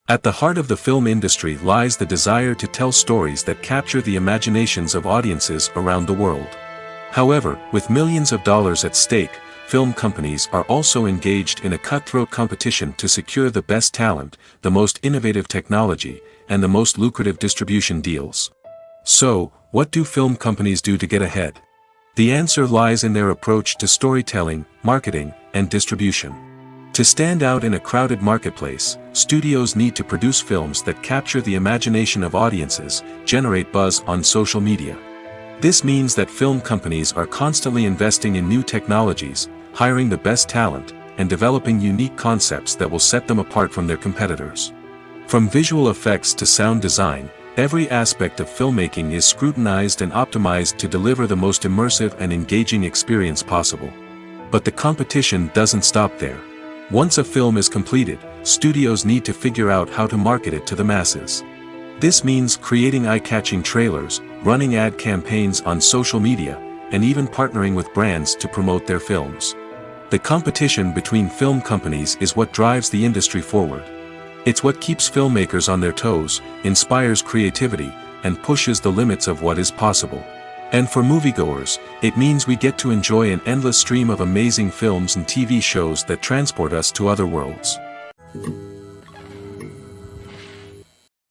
At the heart of the film industry lies the desire to tell stories that capture the imaginations of audiences around the world. However, with millions of dollars at stake, film companies are also engaged in a cutthroat competition to secure the best talent, the most innovative technology, and the most lucrative distribution deals. So, what do film companies do to get ahead? The answer lies in their approach to storytelling, marketing, and distribution. To stand out in a crowded marketplace, studios need to produce films that capture the imagination of audiences, generate buzz on social media. This means that film companies are constantly investing in new technologies, hiring the best talent, and developing unique concepts that will set them apart from their competitors. From visual effects to sound design, every aspect of filmmaking is scrutinized and optimized to deliver the most immersive and engaging experience possible. But the competition doesn't stop there. Once a film is completed, studios need to figure out how to market it to the masses. This means creating eye-catching trailers, running ad campaigns on social media, and even partnering with brands to promote their films. The competition between film companies is what drives the industry forward. It's what keeps filmmakers on their toes, inspires creativity, and pushes the limits of what is possible. And for moviegoers, it means we get to enjoy an endless stream of amazing films and TV shows that transport us to other worlds.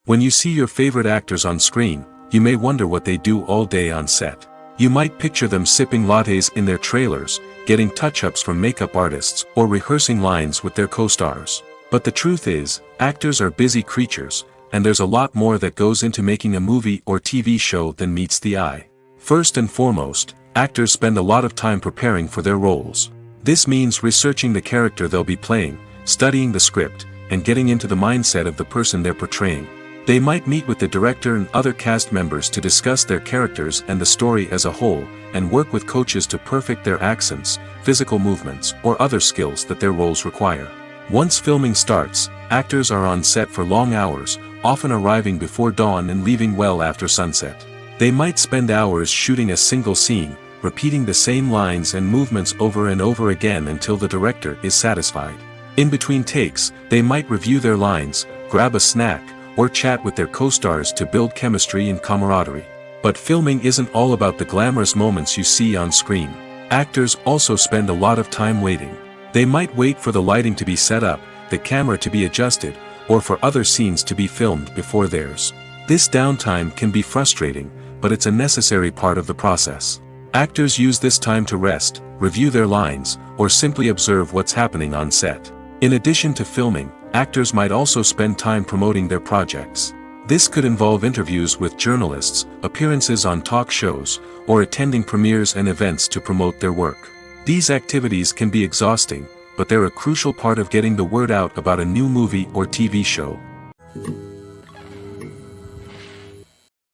When you see your favorite actors on screen, you may wonder what they do all day on set. You might picture them sipping lattes in their trailers, getting touch-ups from makeup artists, or rehearsing lines with their co-stars. But the truth is, actors are busy creatures, and there's a lot more that goes into making a movie or TV show than meets the eye. First and foremost, actors spend a lot of time preparing for their roles. This means researching the character they'll be playing, studying the script, and getting into the mindset of the person they're portraying. They might meet with the director and other cast members to discuss their characters and the story as a whole, and work with coaches to perfect their accents, physical movements, or other skills that their roles require. Once filming starts, actors are on set for long hours, often arriving before dawn and leaving well after sunset. They might spend hours shooting a single scene, repeating the same lines and movements over and over again until the director is satisfied. In between takes, they might review their lines, grab a snack, or chat with their co-stars to build chemistry and camaraderie. But filming isn't all about the glamorous moments you see on screen. Actors also spend a lot of time waiting. They might wait for the lighting to be set up, the camera to be adjusted, or for other scenes to be filmed before theirs. This downtime can be frustrating, but it's a necessary part of the process. Actors use this time to rest, review their lines, or simply observe what's happening on set. In addition to filming, actors might also spend time promoting their projects. This could involve interviews with journalists, appearances on talk shows, or attending premieres and events to promote their work. These activities can be exhausting, but they're a crucial part of getting the word out about a new movie or TV show.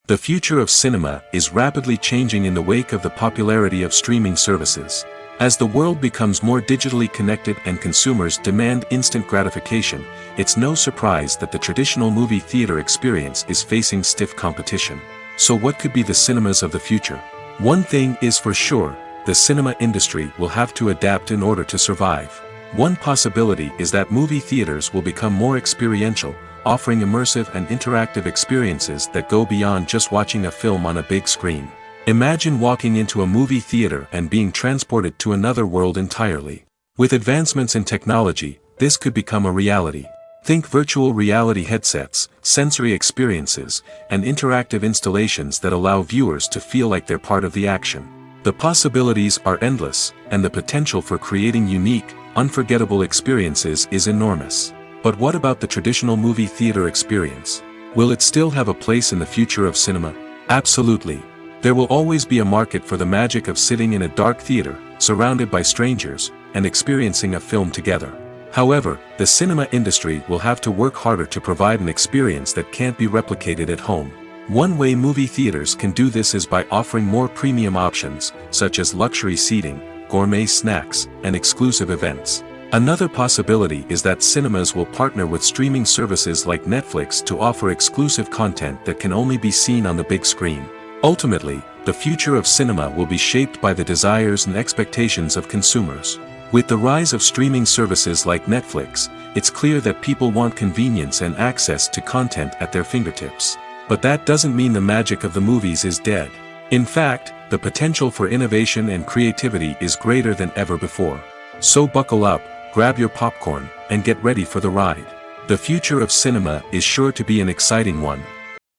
The future of cinema is rapidly changing in the wake of the popularity of streaming services. As the world becomes more digitally connected and consumers demand instant gratification, it's no surprise that the traditional movie theater experience is facing stiff competition. So what could be the cinemas of the future? One thing is for sure, the cinema industry will have to adapt in order to survive. One possibility is that movie theaters will become more experiential, offering immersive and interactive experiences that go beyond just watching a film on a big screen. Imagine walking into a movie theater and being transported to another world entirely. With advancements in technology, this could become a reality. Think virtual reality headsets, sensory experiences, and interactive installations that allow viewers to feel like they're part of the action. The possibilities are endless, and the potential for creating unique, unforgettable experiences is enormous. But what about the traditional movie theater experience? Will it still have a place in the future of cinema? Absolutely. There will always be a market for the magic of sitting in a dark theater, surrounded by strangers, and experiencing a film together. However, the cinema industry will have to work harder to provide an experience that can't be replicated at home. One way movie theaters can do this is by offering more premium options, such as luxury seating, gourmet snacks, and exclusive events. Another possibility is that cinemas will partner with streaming services like Netflix to offer exclusive content that can only be seen on the big screen. Ultimately, the future of cinema will be shaped by the desires and expectations of consumers. With the rise of streaming services like Netflix, it's clear that people want convenience and access to content at their fingertips. But that doesn't mean the magic of the movies is dead. In fact, the potential for innovation and creativity is greater than ever before. So buckle up, grab your popcorn, and get ready for the ride. The future of cinema is sure to be an exciting one.